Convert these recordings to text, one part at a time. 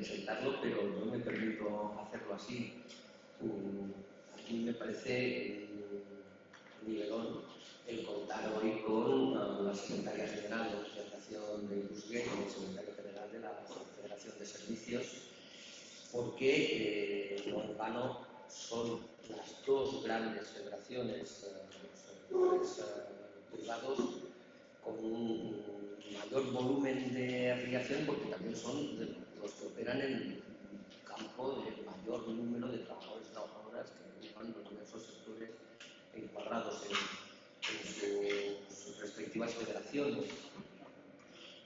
presentarlo, pero no me permito hacerlo así. A mí me parece un nivelón el contar hoy con la secretaria general de la Federación de Industria y con el secretario general de la Federación de Servicios, porque no en vano son las dos grandes federaciones de sectores privados con un mayor volumen de afiliación, porque también son los que operan en el campo de mayor número de trabajadores y trabajadoras que ocupan los diversos sectores encuadrados en sus respectivas federaciones,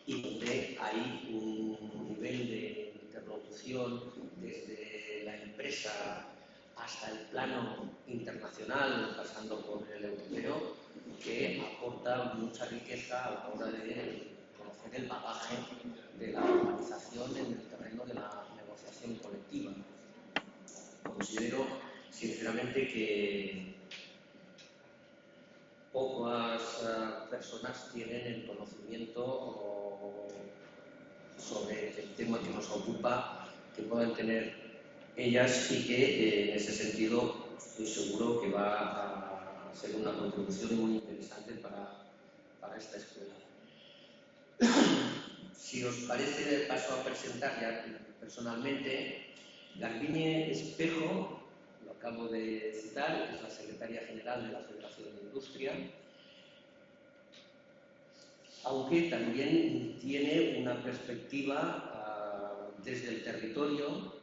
y donde hay un nivel de interlocución desde la empresa hasta el plano internacional, pasando por el europeo, que aporta mucha riqueza a la hora de conocer el bagaje de la organización en el terreno de la negociación colectiva. Considero sinceramente que pocas personas tienen el conocimiento sobre el tema que nos ocupa que puedan tener ellas, y que en ese sentido estoy seguro que va a ser una contribución muy interesante para esta escuela. Si os parece, paso a presentar ya personalmente. Garbiñe Espejo, lo acabo de citar, es la secretaria general de la Federación de Industria, aunque también tiene una perspectiva desde el territorio,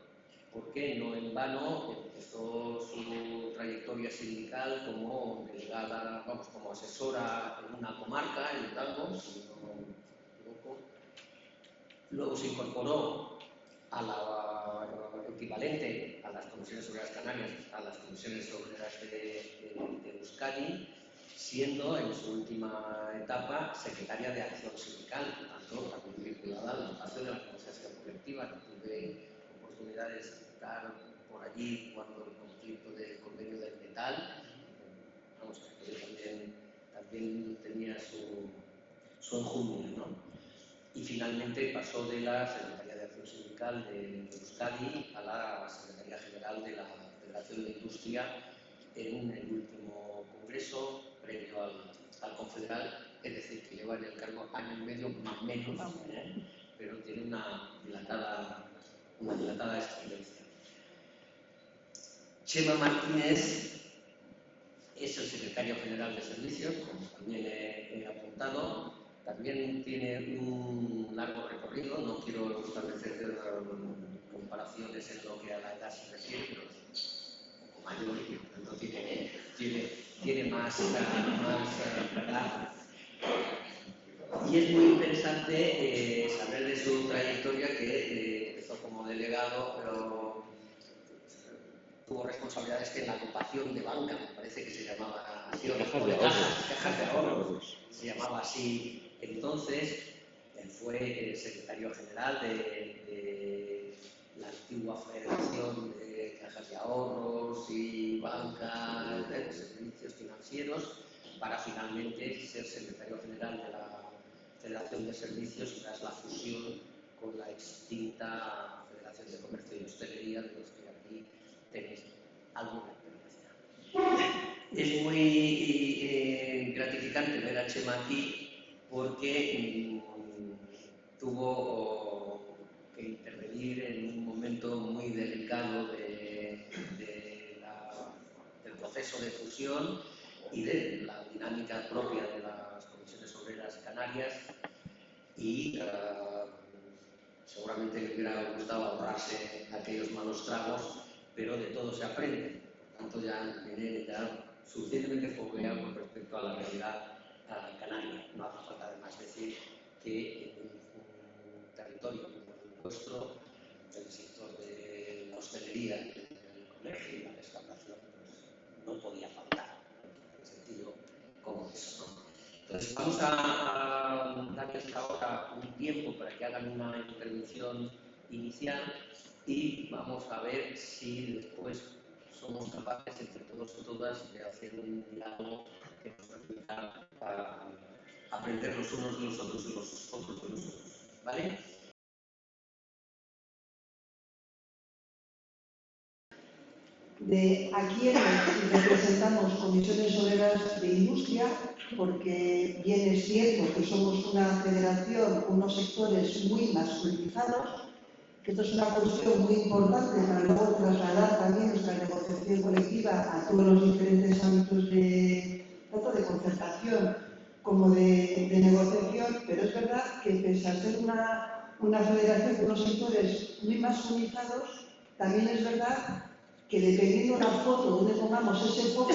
porque no en vano empezó su trayectoria sindical como delegada, como asesora en una comarca, en Durango, si no me equivoco. Luego se incorporó a la equivalente a las comisiones obreras canarias, a las comisiones obreras de Euskadi, siendo en su última etapa secretaria de Acción Sindical, tanto también vinculada al espacio de la negociación colectiva. Tuve oportunidades de estar por allí cuando el conflicto del convenio del metal, vamos, que también tenía su enjundia, ¿no? Y finalmente pasó de la Secretaría de Acción Sindical de Euskadi a la Secretaría General de la Federación de Industria en el último congreso previo al confederal, es decir, que lleva en el cargo año y medio más o menos, pero tiene una dilatada experiencia. Chema Martínez es el secretario general de Servicios, como también he apuntado. También tiene un largo recorrido, no quiero establecer comparaciones en lo que a la edad se refiere, pero es un poco mayor y por tanto tiene más edad. Y es muy interesante saber de su trayectoria, que empezó como delegado, pero tuvo responsabilidades en la agrupación de banca, me parece que se llamaba así, cajas de ahorros, se llamaba así entonces. Él fue secretario general de la antigua Federación de Cajas de Ahorros y Banca de Servicios Financieros, para finalmente ser secretario general de la Federación de Servicios tras la fusión con la extinta Federación de Comercio y Hostelería, de los que aquí tenéis alguna experiencia. Es muy gratificante ver a Chema aquí, porque tuvo que intervenir en un momento muy delicado del proceso de fusión y de la dinámica propia de las comisiones obreras canarias, y seguramente le hubiera gustado ahorrarse aquellos malos tragos, pero de todo se aprende. Por tanto, ya viene suficientemente fogueado con respecto a la realidad canaria. No hace falta además decir que en un territorio como el nuestro, el sector de la hostelería, el comercio y la restauración, pues, no podía faltar, tan sencillo como eso, ¿no? Entonces, vamos a darles ahora un tiempo para que hagan una intervención inicial, y vamos a ver si después somos capaces entre todos y todas de hacer un diálogo que nos permita aprender los unos de los otros y los otros de los otros. ¿Vale? de a quiénes representamos comisiones obreras de industria, porque bien es cierto que somos una federación, unos sectores muy masculinizados, que esto es una cuestión muy importante para luego trasladar también nuestra negociación colectiva a todos los diferentes ámbitos tanto de concertación como de negociación, pero es verdad que pese a ser una federación con unos sectores muy masculinizados, también es verdad que dependiendo de la foto donde pongamos ese foco,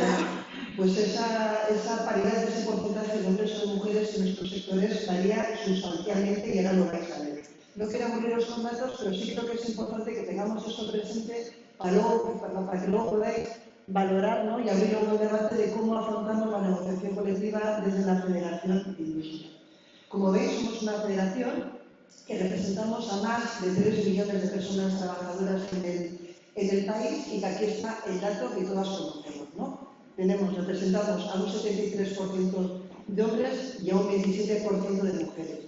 pues esa paridad, ese porcentaje de hombres o de mujeres en nuestros sectores varía sustancialmente y ahora lo vais a ver. No quiero aburriros con datos, pero sí creo que es importante que tengamos esto presente para que luego podáis valorar, ¿no?, y abrir un debate de cómo afrontamos la negociación colectiva desde la Federación de Industria. Como veis, somos una federación que representamos a más de 3 millones de personas trabajadoras en el país, y que aquí está el dato que todas conocemos, ¿no? Representamos a un 73% de hombres y a un 27% de mujeres.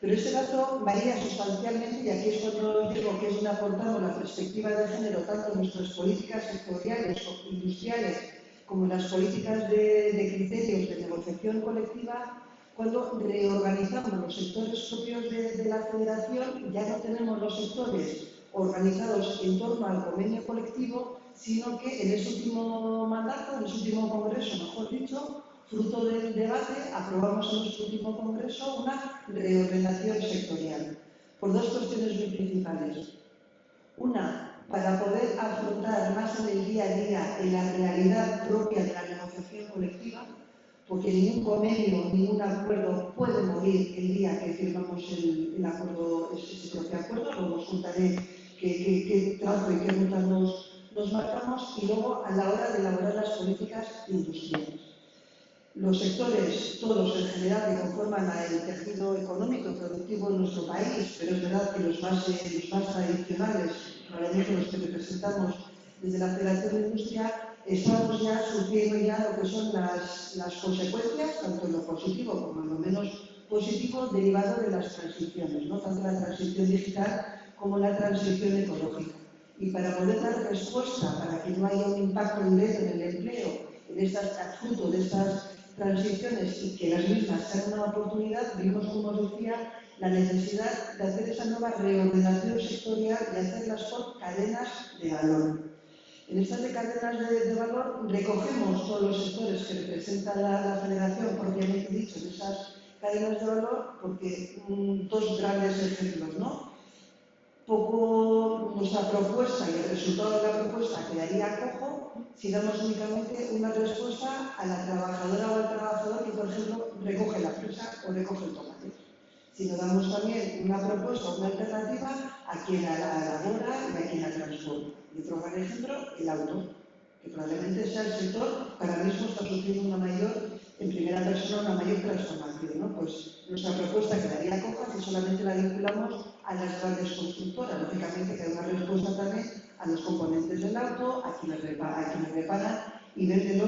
Pero este dato varía sustancialmente, y aquí es cuando os digo que es donde aportamos la perspectiva de género tanto en nuestras políticas sectoriales o industriales como en las políticas de criterios de negociación colectiva. Cuando reorganizamos los sectores propios de la federación, ya no tenemos los sectores organizados en torno al convenio colectivo, sino que en ese último mandato, en ese último congreso, mejor dicho, fruto del debate, aprobamos en nuestro último congreso una reordenación sectorial, por dos cuestiones muy principales. Una, para poder afrontar más en el día a día en la realidad propia de la negociación colectiva, porque ningún convenio, ningún acuerdo puede morir el día que firmamos el acuerdo, ese propio acuerdo. Luego os contaré qué trazo y qué rutas nos marcamos, y luego a la hora de elaborar las políticas industriales. Los sectores, todos en general, que conforman el tejido económico y productivo de nuestro país, pero es verdad que los más tradicionales, probablemente los que representamos desde la Federación de Industria, estamos ya sufriendo ya lo que son las consecuencias, tanto en lo positivo como en lo menos positivo, derivado de las transiciones, ¿no?, tanto la transición digital como la transición ecológica. Y para poder dar respuesta, para que no haya un impacto directo en el empleo, fruto de estas transiciones, y que las mismas sean una oportunidad, vimos, como os decía, la necesidad de hacer esa nueva reordenación sectorial y hacerlas por cadenas de valor. En estas cadenas de valor recogemos todos los sectores que representa la Federación, propiamente dicho, en esas cadenas de valor, porque dos grandes ejemplos, ¿no? Nuestra propuesta y el resultado de la propuesta quedaría cojo si damos únicamente una respuesta a la trabajadora o al trabajador que, por ejemplo, recoge la fresa o recoge el tomate. Si no damos también una propuesta o una alternativa a quien la elabora y a quien la transforma. Y otro gran ejemplo, el auto, que probablemente sea el sector que ahora mismo está sufriendo en primera persona, una mayor transformación, ¿no? Pues nuestra propuesta quedaría coja si solamente la vinculamos a las grandes constructoras. Lógicamente que hay una respuesta también a los componentes del auto, a quienes reparan y venden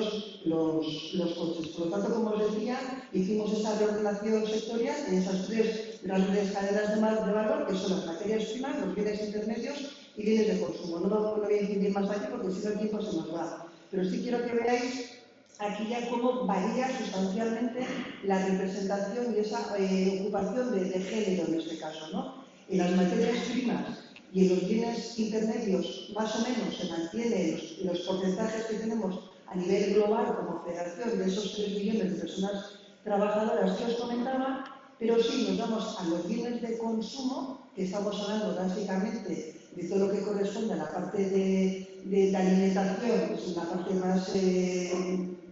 los coches. Por lo tanto, como os decía, hicimos esa reordenación sectorial en esas tres grandes cadenas de valor, que son las materias primas, los bienes intermedios y bienes de consumo. No lo voy a incidir más aquí porque si no el tiempo se nos va. Pero sí quiero que veáis aquí ya cómo varía sustancialmente la representación y esa ocupación de género en este caso, ¿no? En las materias primas y en los bienes intermedios, más o menos, se mantienen los porcentajes que tenemos a nivel global como federación de esos 3 millones de personas trabajadoras que os comentaba, pero sí nos vamos a los bienes de consumo, que estamos hablando básicamente de todo lo que corresponde a la parte de la alimentación, que es la parte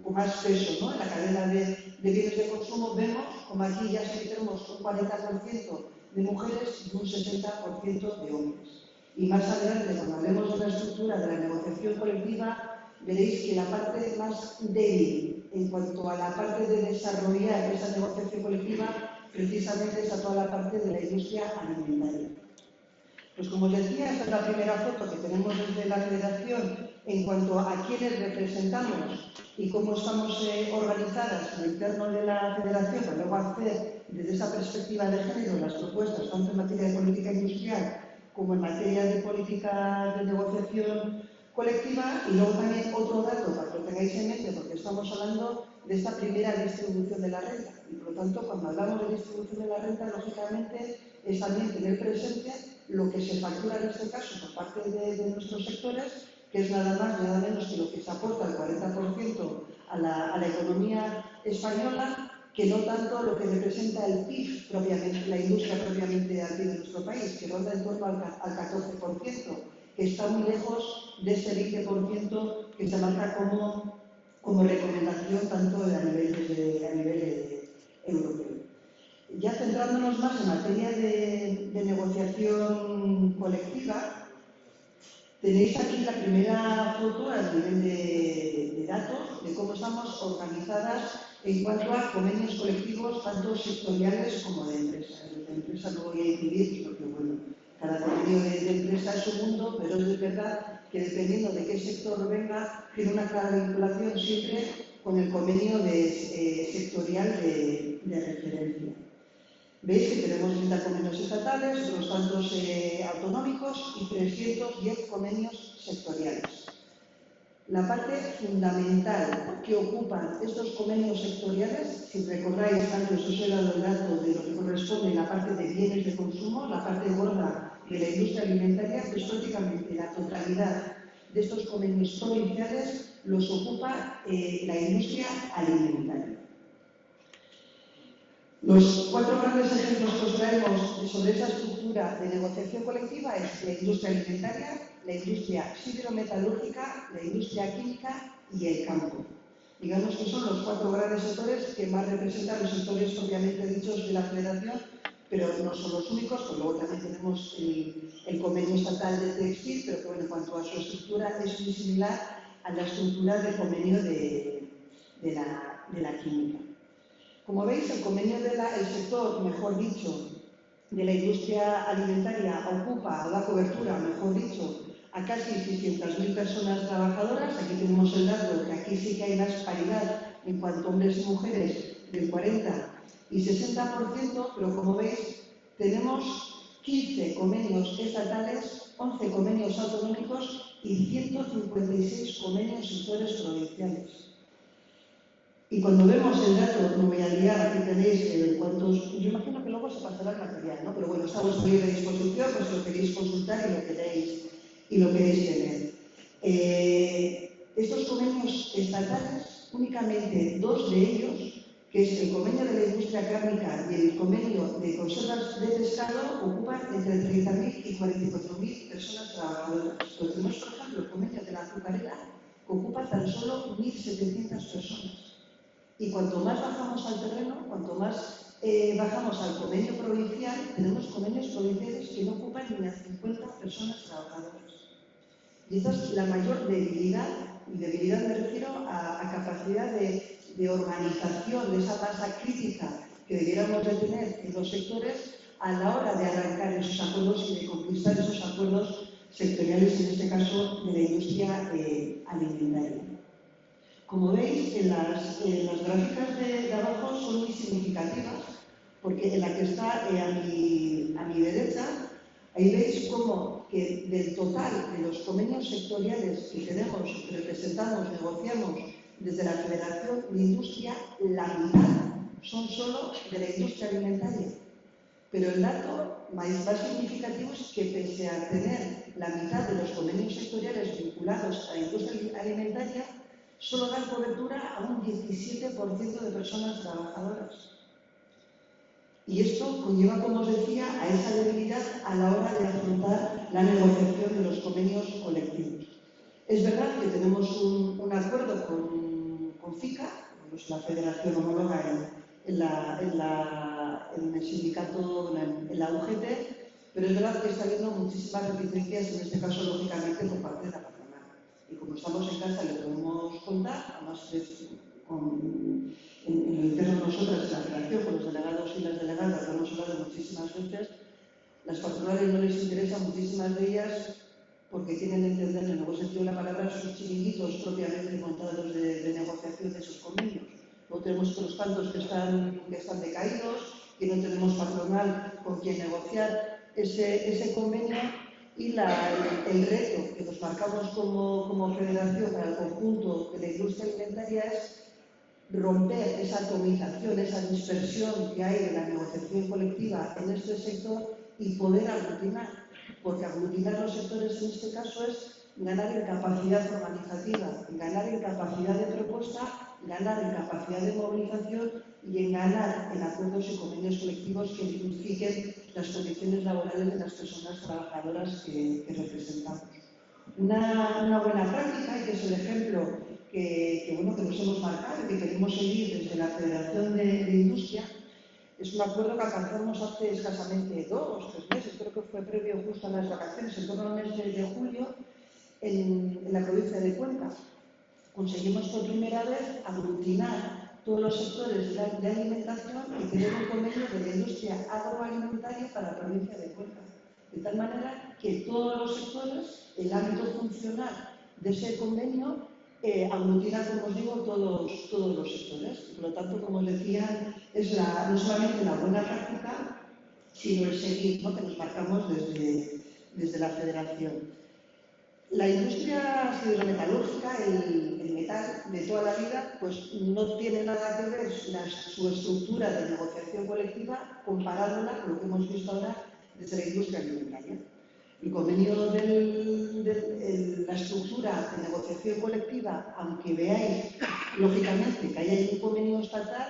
con más peso, ¿no?, en la cadena de bienes de consumo. Vemos como aquí ya sí tenemos un 40% de mujeres y un 60% de hombres. Y más adelante, cuando hablemos de la estructura de la negociación colectiva, veréis que la parte más débil en cuanto a la parte de desarrollar esa negociación colectiva precisamente es a toda la parte de la industria alimentaria. Pues como os decía, esta es la primera foto que tenemos desde la Federación en cuanto a quiénes representamos y cómo estamos organizadas en el interno de la Federación, para luego hacer desde esa perspectiva de género las propuestas, tanto en materia de política industrial como en materia de política de negociación colectiva. Y luego también otro dato para que lo tengáis en mente, porque estamos hablando de esta primera distribución de la renta. Y por lo tanto, cuando hablamos de distribución de la renta, lógicamente es también tener presente lo que se factura en este caso por parte de nuestros sectores, que es nada más y nada menos que lo que se aporta el 40% a la economía española, que no tanto lo que representa el PIB propiamente, la industria propiamente aquí de nuestro país, que ronda en torno al 14%, que está muy lejos de ese 20% que se marca como recomendación tanto a nivel europeo. Ya centrándonos más en materia de negociación colectiva, tenéis aquí la primera foto a nivel de datos de cómo estamos organizadas en cuanto a convenios colectivos, tanto sectoriales como de empresa. De empresa no voy a incidir porque, bueno, cada convenio de empresa es un mundo, pero es verdad que dependiendo de qué sector venga, tiene una clara vinculación siempre con el convenio sectorial de referencia. Veis que tenemos 30 convenios estatales, otros tantos autonómicos y 310 convenios sectoriales. La parte fundamental que ocupan estos convenios sectoriales, si recordáis antes os he dado el dato de lo que corresponde a la parte de bienes de consumo, la parte gorda de la industria alimentaria, pues prácticamente la totalidad de estos convenios provinciales los ocupa la industria alimentaria. Los 4 grandes ejemplos que os traemos sobre esa estructura de negociación colectiva es la industria alimentaria, la industria siderometalúrgica, la industria química y el campo. Digamos que son los 4 grandes sectores que más representan los sectores propiamente dichos de la Federación, pero no son los únicos, pues luego también tenemos el convenio estatal de textil, pero que bueno, en cuanto a su estructura es muy similar a la estructura del convenio de la química. Como veis, el convenio el sector, mejor dicho, de la industria alimentaria ocupa o da cobertura, mejor dicho, a casi 600.000 personas trabajadoras. Aquí tenemos el dato que aquí sí que hay más paridad en cuanto a hombres y mujeres del 40 y 60%, pero como veis, tenemos 15 convenios estatales, 11 convenios autonómicos y 156 convenios sectores provinciales. Y cuando vemos el dato, no voy a liar, aquí tenéis cuántos, yo imagino que luego se pasará el material, ¿no? Pero bueno, está a vuestra libre disposición, pues si lo queréis consultar y lo queréis tener. Estos convenios estatales, únicamente 2 de ellos, que es el convenio de la industria cárnica y el convenio de conservas de pescado, ocupan entre 30.000 y 44.000 personas trabajadoras. Pero tenemos, por ejemplo, el convenio de la azucarera, que ocupa tan solo 1.700 personas. Y cuanto más bajamos al terreno, cuanto más bajamos al convenio provincial, tenemos convenios provinciales que no ocupan ni a 50 personas trabajadoras. Y esta es la mayor debilidad, y debilidad me refiero a capacidad de organización de esa masa crítica que debiéramos de tener en los sectores a la hora de arrancar esos acuerdos y de conquistar esos acuerdos sectoriales, en este caso de la industria alimentaria. Como veis, en las gráficas de abajo son muy significativas, porque en la que está a mi derecha, ahí veis cómo que del total de los convenios sectoriales que tenemos, representamos, negociamos desde la Federación de Industria, la mitad son solo de la industria alimentaria. Pero el dato más significativo es que pese a tener la mitad de los convenios sectoriales vinculados a la industria alimentaria, solo dan cobertura a un 17% de personas trabajadoras. Y esto conlleva, como os decía, a esa debilidad a la hora de afrontar la negociación de los convenios colectivos. Es verdad que tenemos un acuerdo con FICA, pues la federación homóloga en el sindicato, en la UGT, pero es verdad que está habiendo muchísimas reticencias, en este caso, lógicamente, por parte de la patronal. Y como estamos en casa, le podemos contar, además en el interno nosotras, en la federación, con los delegados y las delegadas, lo hemos hablado muchísimas veces, las patronales no les interesa, muchísimas de ellas, porque quieren entender, en el buen sentido de la palabra, sus chiringuitos propiamente montados de negociación de sus convenios. Luego tenemos otros tantos que están decaídos, que no tenemos patronal con quien negociar ese convenio, y el reto que nos marcamos como federación para el conjunto de la industria alimentaria es romper esa atomización, esa dispersión que hay de la negociación colectiva en este sector y poder aglutinar, porque aglutinar los sectores en este caso es ganar en capacidad organizativa, ganar en capacidad de propuesta, ganar en capacidad de movilización y en ganar en acuerdos y convenios colectivos que dignifiquen las condiciones laborales de las personas trabajadoras que representamos. Una buena práctica, y que es el ejemplo que nos hemos marcado y que queremos seguir desde la Federación de Industria, es un acuerdo que alcanzamos hace escasamente 2 o 3 meses, creo que fue previo justo a las vacaciones, en torno al mes de julio, en la provincia de Cuenca. Conseguimos por primera vez aglutinar todos los sectores de alimentación y tener un convenio de la industria agroalimentaria para la provincia de Cuenca. De tal manera que todos los sectores, el ámbito funcional de ese convenio, aglutina, como os digo, todos los sectores. Por lo tanto, como os decía, es no solamente la buena práctica, sino el seguir, ¿no?, que nos marcamos desde la Federación. La industria siderometalúrgica, el metal de toda la vida, pues no tiene nada que ver su estructura de negociación colectiva comparándola con lo que hemos visto ahora desde la industria alimentaria. El convenio la estructura de negociación colectiva, aunque veáis lógicamente que hay un convenio estatal,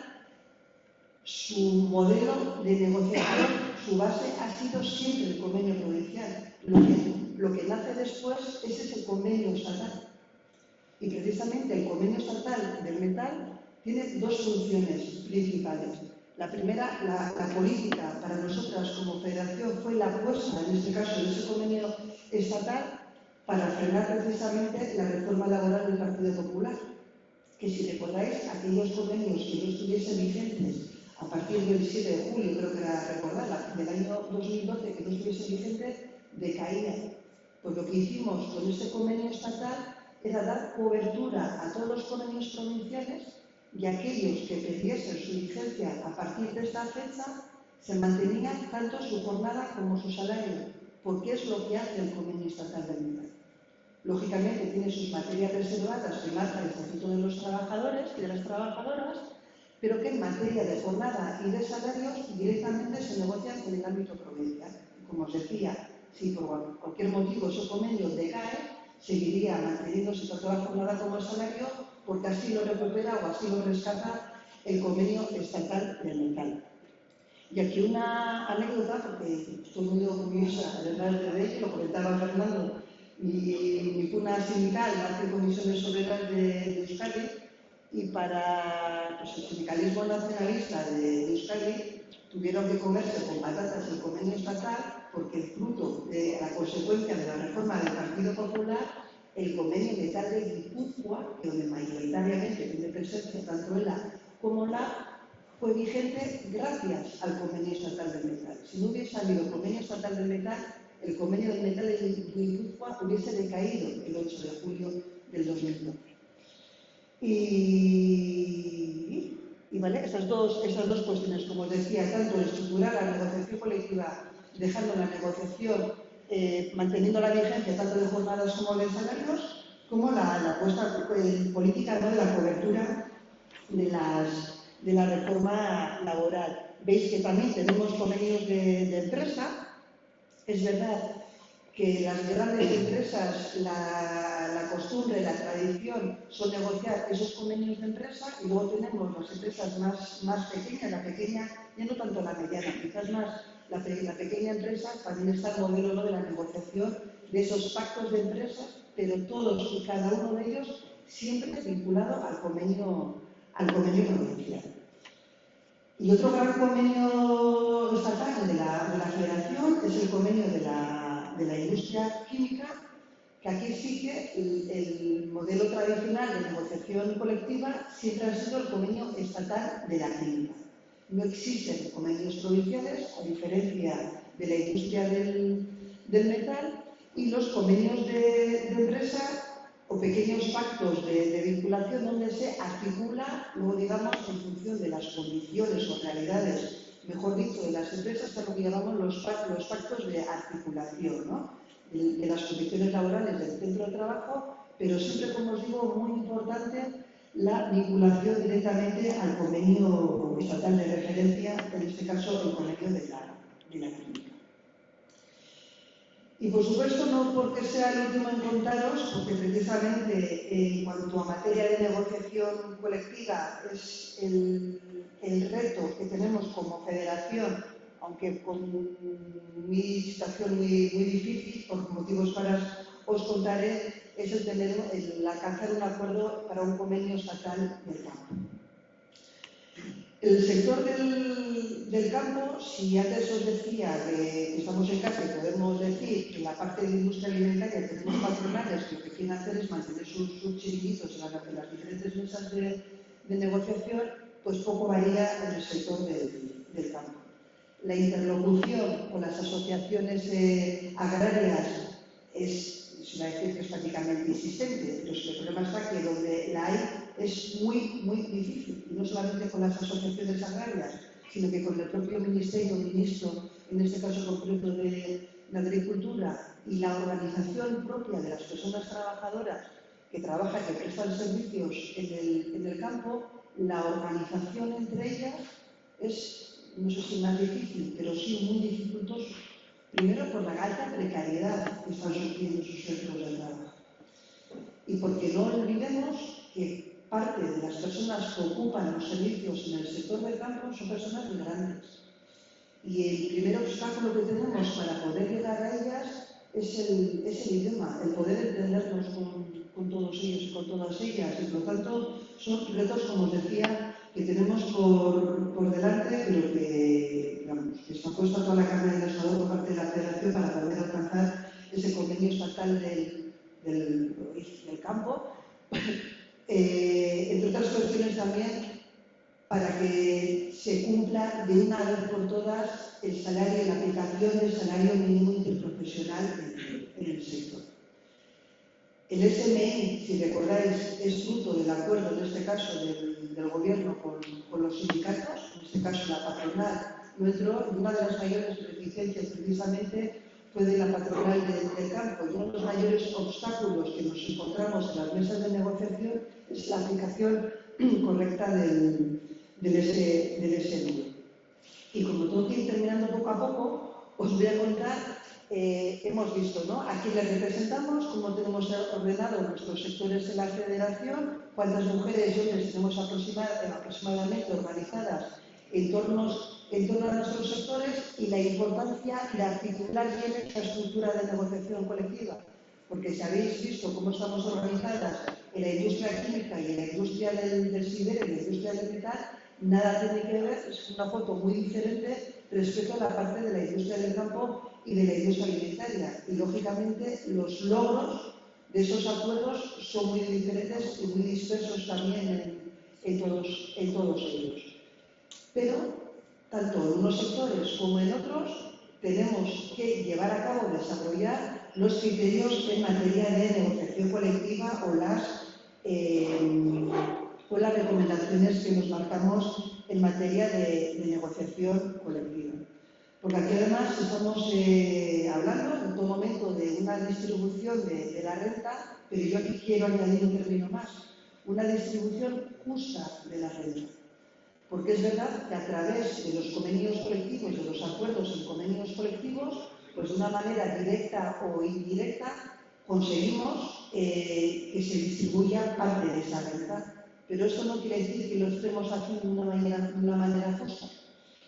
su modelo de negociación, su base ha sido siempre el convenio provincial. Lo que nace después es ese convenio estatal. Y precisamente el convenio estatal del metal tiene 2 funciones principales. La primera, la política para nosotras como federación fue la apuesta, en este caso, de ese convenio estatal para frenar precisamente la reforma laboral del Partido Popular. Que si recordáis, aquellos convenios que no estuviesen vigentes a partir del 7 de julio, creo que era recordar, del año 2012, que no estuviesen vigentes, decaían. Pues lo que hicimos con este convenio estatal era dar cobertura a todos los convenios provinciales y aquellos que perdiesen su vigencia a partir de esta fecha se mantenían tanto su jornada como su salario, porque es lo que hace el convenio estatal del metal. Lógicamente tiene sus materias reservadas que marca el Estatuto de los Trabajadores y de las Trabajadoras, pero que en materia de jornada y de salarios directamente se negocian en el ámbito provincial. Como os decía, si por cualquier motivo ese convenio decae, seguiría manteniéndose tanto la jornada como el salario, porque así lo recupera o así lo rescata el convenio estatal del metal. Y aquí una anécdota, porque estoy muy orgullosa de ello, lo comentaba Fernando, mi cuna sindical hace comisiones obreras de Euskadi, y para el sindicalismo nacionalista de Euskadi tuvieron que comerse con patatas el convenio estatal, porque el fruto de la consecuencia de la reforma del Partido Popular, el convenio metal de Guipúzcoa, que donde mayoritariamente tiene presencia tanto ELA como LAB, fue vigente gracias al convenio estatal del metal. Si no hubiese habido convenio estatal del metal, el convenio del metal de Guipúzcoa hubiese decaído el 8 de julio del 2012. Y vale, estas dos cuestiones, como os decía, tanto estructurar la negociación colectiva, dejando la negociación, manteniendo la vigencia tanto de jornadas como de salarios, como la apuesta política, ¿no?, de la cobertura de la reforma laboral. Veis que también tenemos convenios de empresa. Es verdad que las grandes empresas, la costumbre, la tradición son negociar esos convenios de empresa, y luego tenemos las empresas más pequeñas, la pequeña, ya no tanto la mediana, quizás más la pequeña empresa, también está el modelo, ¿no?, de la negociación de esos pactos de empresas, pero todos y cada uno de ellos siempre vinculado al convenio provincial. Y otro gran convenio estatal de la Federación es el convenio de la industria química, que aquí sí que el modelo tradicional de negociación colectiva siempre ha sido el convenio estatal de la química. No existen convenios provinciales, a diferencia de la industria del metal, y los convenios de empresa o pequeños pactos de vinculación donde se articula, luego digamos, en función de las condiciones o realidades mejor dicho, de las empresas, que es lo que llamamos los pactos de articulación, ¿no? De las condiciones laborales del centro de trabajo, pero siempre, como os digo, muy importante la vinculación directamente al convenio estatal de referencia, en este caso el convenio de la clínica. Y por supuesto, no porque sea el último en contaros, porque precisamente en cuanto a materia de negociación colectiva es el reto que tenemos como federación, aunque con mi situación muy difícil, por motivos que ahora os contaré, es el alcanzar un acuerdo para un convenio estatal del campo. El sector del campo, si antes os decía que estamos en casa y podemos decir que en la parte de industria alimentaria tenemos patronales que lo que quieren hacer es mantener sus chiringuitos en las diferentes mesas de negociación, pues poco varía en el sector del campo. La interlocución con las asociaciones agrarias se va a decir que es prácticamente inexistente, pero el problema está que donde la hay es muy difícil, y no solamente con las asociaciones agrarias, sino que con el propio ministerio, ministro, en este caso concreto de Agricultura, y la organización propia de las personas trabajadoras que trabajan, que prestan servicios en el campo, la organización entre ellas es, no sé si más difícil, pero sí muy dificultoso. Primero, por la alta precariedad que están sufriendo sus centros de trabajo. Y porque no olvidemos que parte de las personas que ocupan los servicios en el sector del campo son personas migrantes. Y el primer obstáculo que tenemos para poder llegar a ellas es el idioma, el poder entendernos con todos ellos y con todas ellas. Y por lo tanto, son retos, como os decía, que tenemos por delante, pero que está puesta toda la carne del asador por parte de la Federación para poder alcanzar ese convenio estatal del campo. Entre otras cuestiones también, para que se cumpla de una vez por todas el salario, la aplicación del salario mínimo interprofesional en el sector. El SMI, si recordáis, es fruto del acuerdo, en este caso, del gobierno con los sindicatos, en este caso la patronal, no entró, y una de las mayores reticencias precisamente fue de la patronal del campo, y uno de los mayores obstáculos que nos encontramos en las mesas de negociación es la aplicación correcta del SMI. Y como tengo que ir terminando poco a poco, os voy a contar, hemos visto, ¿no?, a quién les representamos, cómo tenemos ordenado nuestros sectores en la federación, cuántas mujeres y hombres tenemos aproximadamente organizadas en torno a nuestros sectores, y la importancia de articular bien esta estructura de negociación colectiva. Porque si habéis visto cómo estamos organizadas en la industria química y en la industria del sidero y en la industria del metal, nada tiene que ver, es una foto muy diferente respecto a la parte de la industria del campo y de la industria alimentaria. Y lógicamente los logros de esos acuerdos son muy diferentes y muy dispersos también en todos ellos. Pero, tanto en unos sectores como en otros, tenemos que llevar a cabo, desarrollar los criterios en materia de negociación colectiva o las recomendaciones que nos marcamos en materia de negociación colectiva. Porque aquí además estamos hablando en todo momento de una distribución de la renta, pero yo aquí quiero añadir un término más, una distribución justa de la renta. Porque es verdad que a través de los convenios colectivos, de los acuerdos en convenios colectivos, pues de una manera directa o indirecta, conseguimos que se distribuya parte de esa renta. Pero esto no quiere decir que lo estemos haciendo de una manera justa.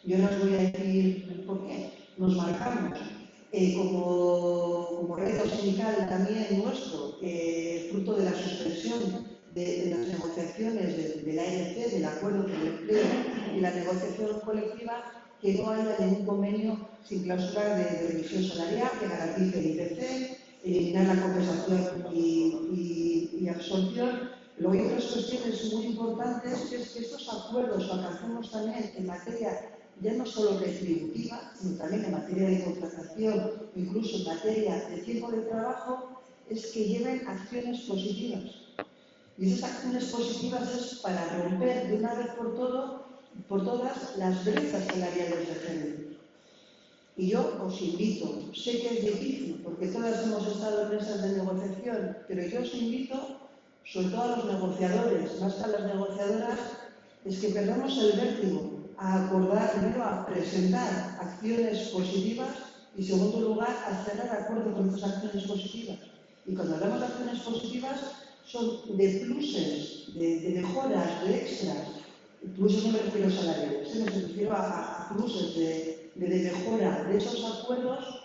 Yo no os voy a decir por qué. Nos marcamos como reto sindical también nuestro, fruto de la suspensión de las negociaciones de la ANC, del acuerdo por el empleo y la negociación colectiva, que no haya ningún convenio sin cláusula de revisión salarial que garantice el IPC, eliminar la compensación y absorción. Luego hay otras cuestiones muy importantes, que es que estos acuerdos que alcanzamos también en materia ya no solo retributiva, sino también en materia de contratación, incluso en materia de tiempo de trabajo, es que lleven acciones positivas. Y esas acciones positivas es para romper de una vez por todo por todas las brechas salariales de género. Y yo os invito, sé que es difícil, porque todas hemos estado en mesas de negociación, pero yo os invito, sobre todo a los negociadores, más que a las negociadoras, es que perdamos el vértigo a acordar, primero a presentar acciones positivas y, en segundo lugar, a cerrar acuerdos con esas acciones positivas. Y cuando hablamos de acciones positivas, son de pluses, de mejoras, de extras. Pluses no me refiero a salariales, me refiero a pluses de mejora de esos acuerdos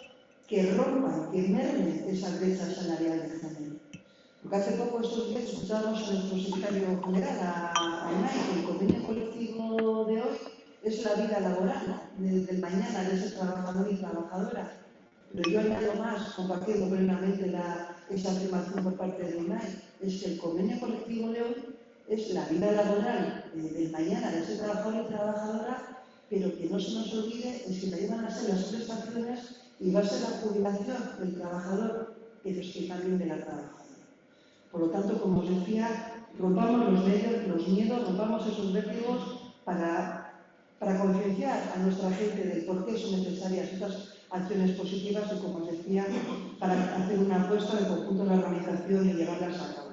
que rompan, que mermen esa brecha salarial de género. Porque hace poco, estos días, escuchábamos a nuestro secretario general, a UNAI, que el convenio colectivo de hoy es la vida laboral del mañana de ese trabajador y trabajadora. Pero yo añado más, compartiendo plenamente esa afirmación por parte de UNAI, es que el convenio colectivo de hoy es la vida laboral del mañana de ese trabajador y trabajadora, pero que no se nos olvide es que también van a ser las prestaciones y va a ser la jubilación del trabajador, pero es que también de la trabajadora. Por lo tanto, como os decía, rompamos los miedos, rompamos esos vértigos para concienciar a nuestra gente del por qué son necesarias estas acciones positivas y, como os decía, para hacer una apuesta de conjunto de la organización y llevarlas a cabo.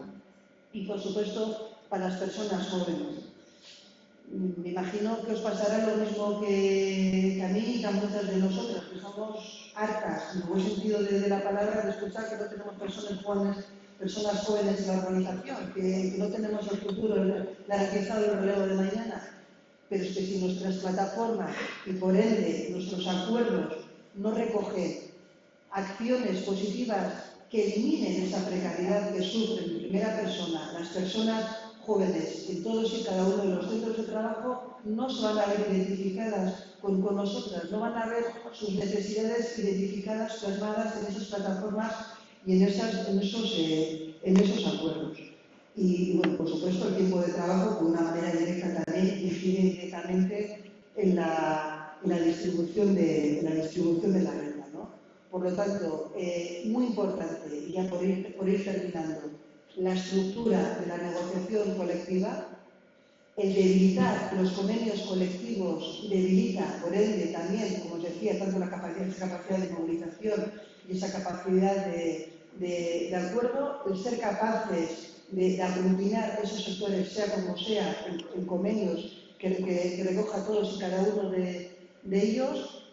Y, por supuesto, para las personas jóvenes. Me imagino que os pasará lo mismo que a mí y a muchas de nosotras, que somos hartas, en el buen sentido de la palabra, de escuchar que no tenemos personas jóvenes en la organización, que no tenemos el futuro garantizado y el relevo de mañana. Pero es que si nuestras plataformas y, por ende, nuestros acuerdos no recogen acciones positivas que eliminen esa precariedad que sufren en primera persona las personas jóvenes en todos y cada uno de los centros de trabajo, no se van a ver identificadas con nosotras, no van a ver sus necesidades identificadas, plasmadas en esas plataformas y en esos acuerdos. Y, bueno, por supuesto, el tiempo de trabajo, de una manera directa también, incide directamente en la distribución de la renta, ¿no? Por lo tanto, muy importante, y ya por ir terminando, la estructura de la negociación colectiva, el debilitar los convenios colectivos debilita, por ende, también, como os decía, tanto esa capacidad de movilización y esa capacidad de acuerdo, el ser capaces de aglutinar esos sectores, sea como sea, en convenios que recoja a todos y cada uno de ellos,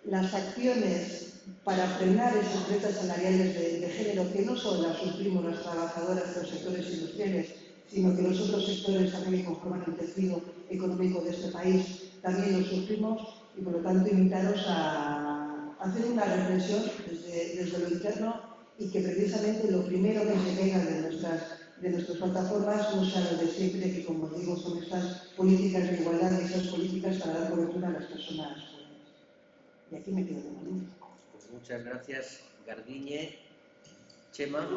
las acciones para frenar esas brechas salariales de género, que no solo las sufrimos las trabajadoras de los sectores industriales, sino que los otros sectores también que conforman el tejido económico de este país también los sufrimos, y por lo tanto invitaros a hacer una reflexión desde lo interno y que precisamente lo primero que se venga de nuestras plataformas no sea lo de siempre, que, como digo, son estas políticas de igualdad y esas políticas para dar cobertura a las personas jóvenes. Y aquí me quedo con Manuel. Pues muchas gracias, Garbiñe. Chema.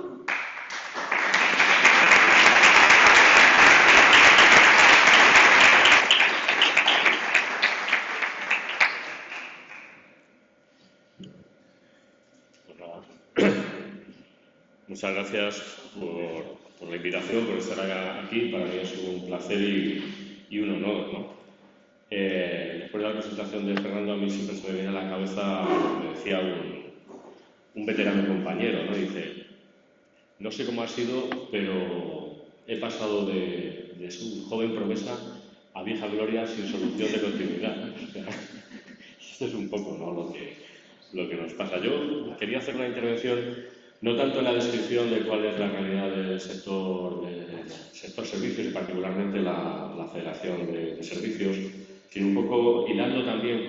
Muchas gracias por la invitación, por estar aquí. Para mí es un placer y un honor, ¿no? Después de la presentación de Fernando, a mí siempre se me viene a la cabeza, me decía un veterano compañero, ¿no? Dice, no sé cómo ha sido, pero he pasado de su joven promesa a vieja gloria sin solución de continuidad. Esto es un poco, ¿no?, lo que nos pasa. Yo quería hacer una intervención no tanto en la descripción de cuál es la realidad del sector servicios y particularmente la Federación de Servicios, sino un poco hilando también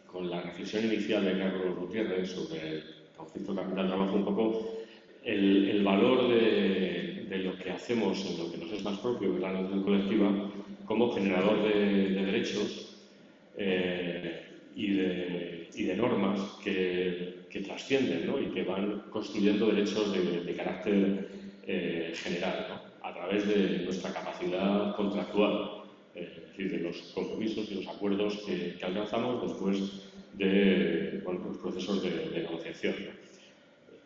con la reflexión inicial de Carlos Gutiérrez sobre el conflicto capital-trabajo, un poco el valor de lo que hacemos en lo que nos es más propio, que es la negociación colectiva, como generador de derechos y de normas que trascienden, ¿no?, y que van construyendo derechos de carácter general, ¿no?, a través de nuestra capacidad contractual, es decir, de los compromisos y los acuerdos que alcanzamos después de los procesos de negociación.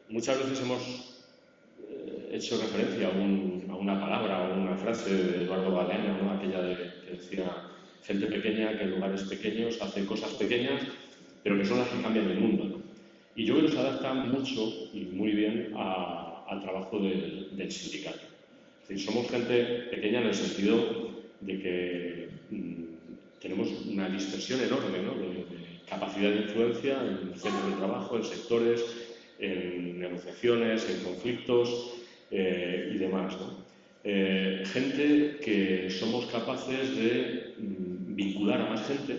Muchas veces hemos hecho referencia a una palabra o una frase de Eduardo Galeano, ¿no?, aquella que decía gente pequeña que en lugares pequeños hace cosas pequeñas, pero que son las que cambian el mundo, ¿no? Y yo creo que se adapta mucho y muy bien al trabajo del sindicato. Es decir, somos gente pequeña en el sentido de que tenemos una dispersión enorme, ¿no?, de capacidad de influencia en centros de trabajo, en sectores, en negociaciones, en conflictos y demás, ¿no? Gente que somos capaces de vincular a más gente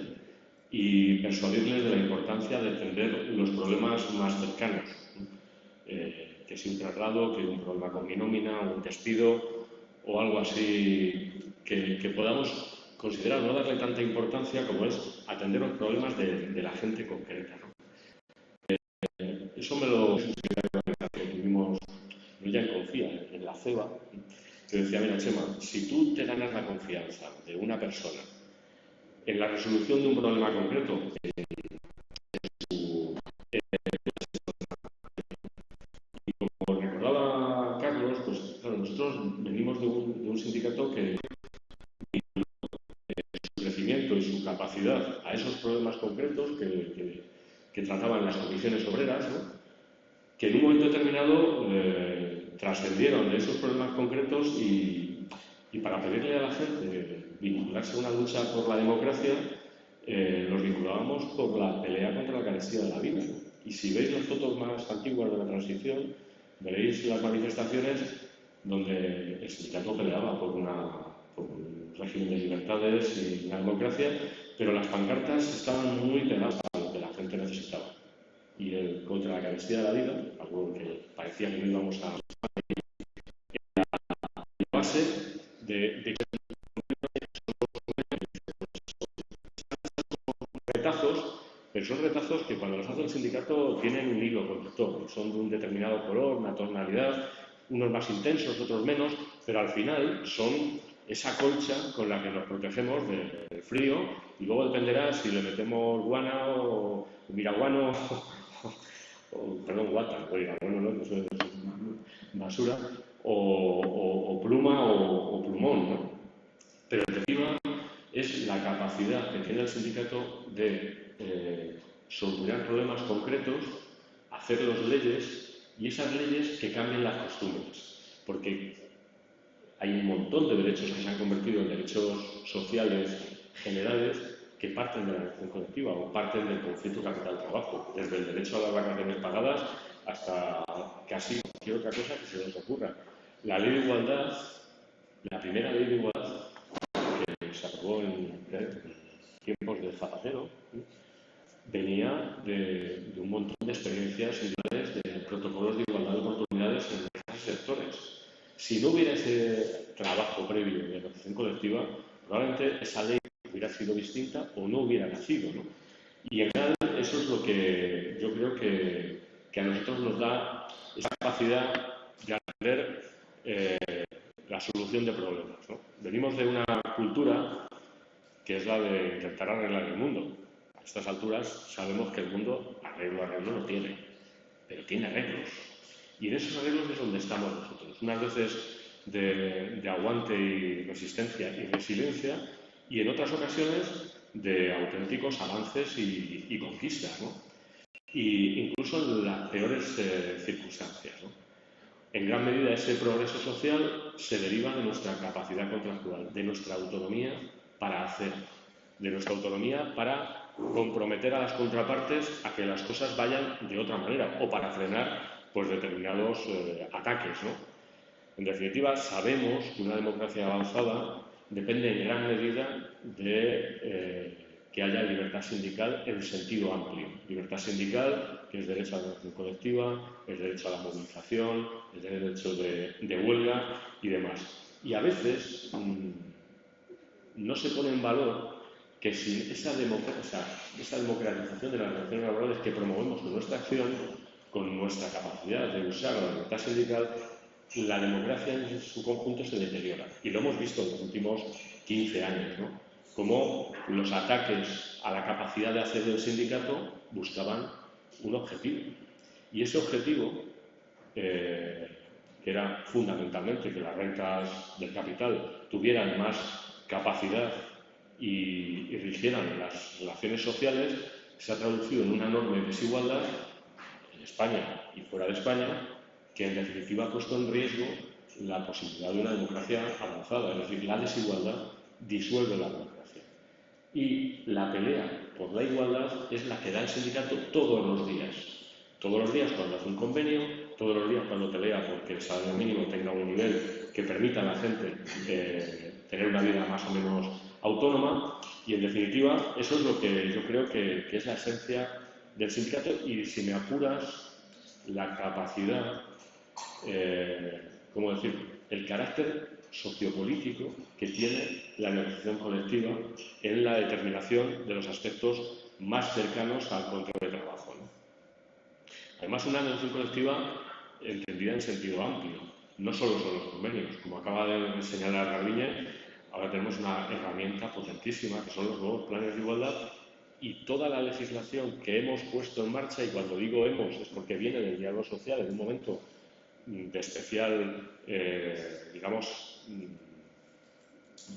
y persuadirles de la importancia de entender los problemas más cercanos, que si un traslado, que un problema con mi nómina, o un despido o algo así que podamos considerar, no darle tanta importancia como es atender los problemas de la gente concreta, ¿no? Eso me lo que tuvimos, no ya en Confía, en la CEBA, que decía: mira, Chema, si tú te ganas la confianza de una persona en la resolución de un problema concreto, como recordaba Carlos, pues claro, nosotros venimos de un sindicato que su crecimiento y su capacidad a esos problemas concretos que trataban las comisiones obreras, ¿no?, que en un momento determinado trascendieron de esos problemas concretos y para pedirle a la gente vincularse a una lucha por la democracia, nos vinculábamos por la pelea contra la carestía de la vida, ¿no? Y si veis las fotos más antiguas de la transición, veréis las manifestaciones donde el sindicato peleaba por un régimen de libertades y una democracia, pero las pancartas estaban muy pegadas a lo que la gente necesitaba. Y contra la carestía de la vida, algo que parecía que no íbamos a la base de que retazos, pero son retazos que cuando los hace el sindicato tienen un hilo conductor, son de un determinado color, una tonalidad, unos más intensos, otros menos, pero al final son esa colcha con la que nos protegemos del frío, y luego dependerá si le metemos guana o miraguano perdón, guata, iraguano no, eso es basura, o pluma o plumón, ¿no? Pero en definitiva es la capacidad que tiene el sindicato de solucionar problemas concretos, hacer las leyes, y esas leyes que cambien las costumbres, porque hay un montón de derechos que se han convertido en derechos sociales generales que parten de la negociación colectiva o parten del conflicto capital-trabajo, desde el derecho a las vacaciones pagadas hasta casi cualquier otra cosa que se nos ocurra. La ley de igualdad, la primera ley de igualdad que se aprobó en tiempos de Zapatero, venía de un montón de experiencias individuales de protocolos de igualdad de oportunidades en diversos sectores. Si no hubiera ese trabajo previo de negociación colectiva, probablemente esa ley hubiera sido distinta o no hubiera nacido, ¿no? Y en general eso es lo que yo creo que a nosotros nos da esa capacidad de aprender la solución de problemas, ¿no? Venimos de una cultura que es la de intentar arreglar el mundo. A estas alturas sabemos que el mundo arreglo no tiene, pero tiene arreglos. Y en esos arreglos es donde estamos nosotros. Unas veces de aguante y resistencia y resiliencia, y en otras ocasiones de auténticos avances y conquistas, ¿no? Y incluso en las peores circunstancias, ¿no? En gran medida ese progreso social se deriva de nuestra capacidad contractual, de nuestra autonomía para hacer, de nuestra autonomía para comprometer a las contrapartes a que las cosas vayan de otra manera o para frenar pues, determinados ataques, ¿no? En definitiva, sabemos que una democracia avanzada depende en gran medida de que haya libertad sindical en sentido amplio. Libertad sindical, que es derecho a la negociación colectiva, es derecho a la movilización, es derecho de huelga y demás. Y a veces no se pone en valor que si esa democratización de las relaciones laborales que promovemos con nuestra acción, con nuestra capacidad de usar la libertad sindical, la democracia en su conjunto se deteriora. Y lo hemos visto en los últimos 15 años, ¿no? Cómo los ataques a la capacidad de hacer del sindicato buscaban un objetivo. Y ese objetivo, que era fundamentalmente que las rentas del capital tuvieran más capacidad y rigieran las relaciones sociales, se ha traducido en una enorme desigualdad en España y fuera de España, que en definitiva ha puesto en riesgo la posibilidad de una democracia avanzada. Es decir, la desigualdad disuelve la democracia. Y la pelea por la igualdad es la que da el sindicato todos los días. Todos los días cuando hace un convenio, todos los días cuando pelea porque el salario mínimo tenga un nivel que permita a la gente tener una vida más o menos autónoma, y en definitiva eso es lo que yo creo que es la esencia del sindicato y, si me apuras, la capacidad, ¿cómo decir?, el carácter sociopolítico que tiene la negociación colectiva en la determinación de los aspectos más cercanos al control de trabajo, ¿no? Además, una negociación colectiva entendida en sentido amplio, no solo son los convenios. Como acaba de señalar Garbiñe, ahora tenemos una herramienta potentísima que son los nuevos planes de igualdad, y toda la legislación que hemos puesto en marcha, y cuando digo hemos es porque viene del diálogo social en un momento de especial, digamos,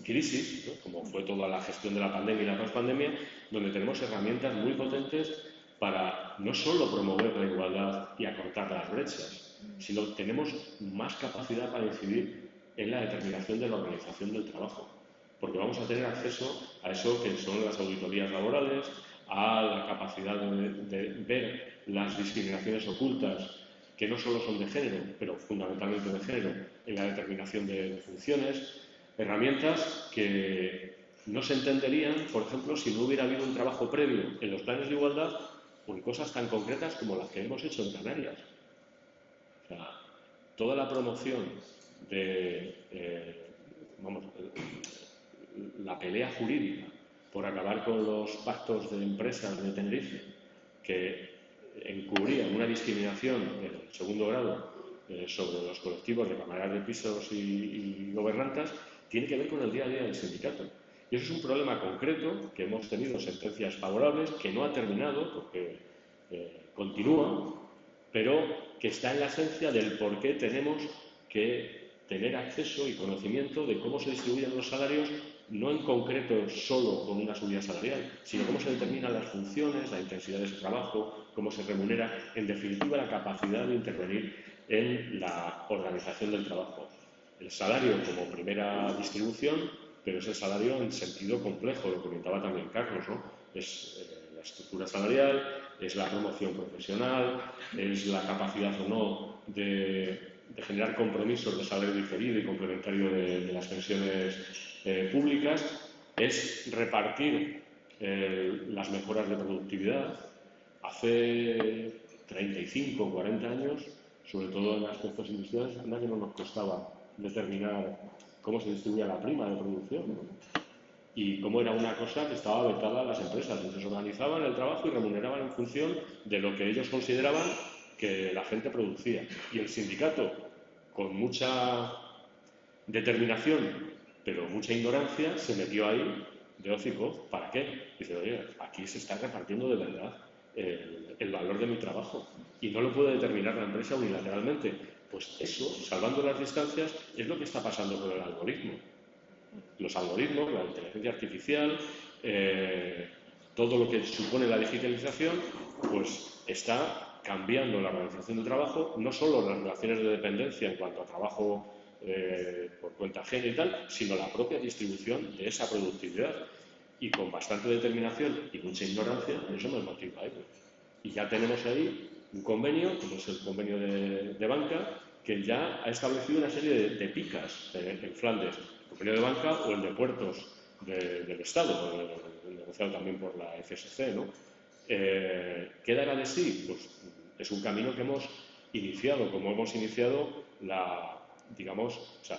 crisis, ¿no?, como fue toda la gestión de la pandemia y la pospandemia, donde tenemos herramientas muy potentes para no solo promover la igualdad y acortar las brechas, sino que tenemos más capacidad para incidir en la determinación de la organización del trabajo, porque vamos a tener acceso a eso que son las auditorías laborales, a la capacidad de ver las discriminaciones ocultas, que no solo son de género, pero fundamentalmente de género, en la determinación de funciones, herramientas que no se entenderían, por ejemplo, si no hubiera habido un trabajo previo en los planes de igualdad o en cosas tan concretas como las que hemos hecho en Canarias. O sea, toda la promoción de, la pelea jurídica por acabar con los pactos de empresas de Tenerife, que encubrían una discriminación en segundo grado sobre los colectivos de camareras de pisos y gobernantas, tiene que ver con el día a día del sindicato. Y eso es un problema concreto, que hemos tenido sentencias favorables, que no ha terminado porque continúa, pero que está en la esencia del por qué tenemos que tener acceso y conocimiento de cómo se distribuyen los salarios, no en concreto solo con una subida salarial, sino cómo se determinan las funciones, la intensidad de ese trabajo, cómo se remunera, en definitiva la capacidad de intervenir en la organización del trabajo. El salario como primera distribución, pero es el salario en sentido complejo, lo comentaba también Carlos, ¿no? Es la estructura salarial, es la promoción profesional, es la capacidad o no de generar compromisos de salario diferido y complementario de las pensiones públicas, es repartir las mejoras de productividad. Hace 35 o 40 años, sobre todo en aspectos industriales, anda que no nos costaba determinar cómo se distribuía la prima de producción, ¿no? Y cómo era una cosa que estaba vetada a las empresas. Entonces organizaban el trabajo y remuneraban en función de lo que ellos consideraban que la gente producía. Y el sindicato, con mucha determinación, pero mucha ignorancia, se metió ahí de hocico. ¿Para qué? Dice, oye, aquí se está repartiendo de verdad el valor de mi trabajo y no lo puede determinar la empresa unilateralmente. Pues eso, salvando las distancias, es lo que está pasando con el algoritmo. Los algoritmos, la inteligencia artificial, todo lo que supone la digitalización, pues está cambiando la organización del trabajo, no solo las relaciones de dependencia en cuanto a trabajo por cuenta ajena y tal, sino la propia distribución de esa productividad. Y con bastante determinación y mucha ignorancia, eso nos motiva a ello. Y ya tenemos ahí un convenio, como es el convenio de banca, que ya ha establecido una serie de picas en Flandes, el convenio de banca o el de puertos del Estado, negociado también por la FSC, ¿no? ¿Qué dará de sí? Pues es un camino que hemos iniciado, como hemos iniciado digamos, o sea,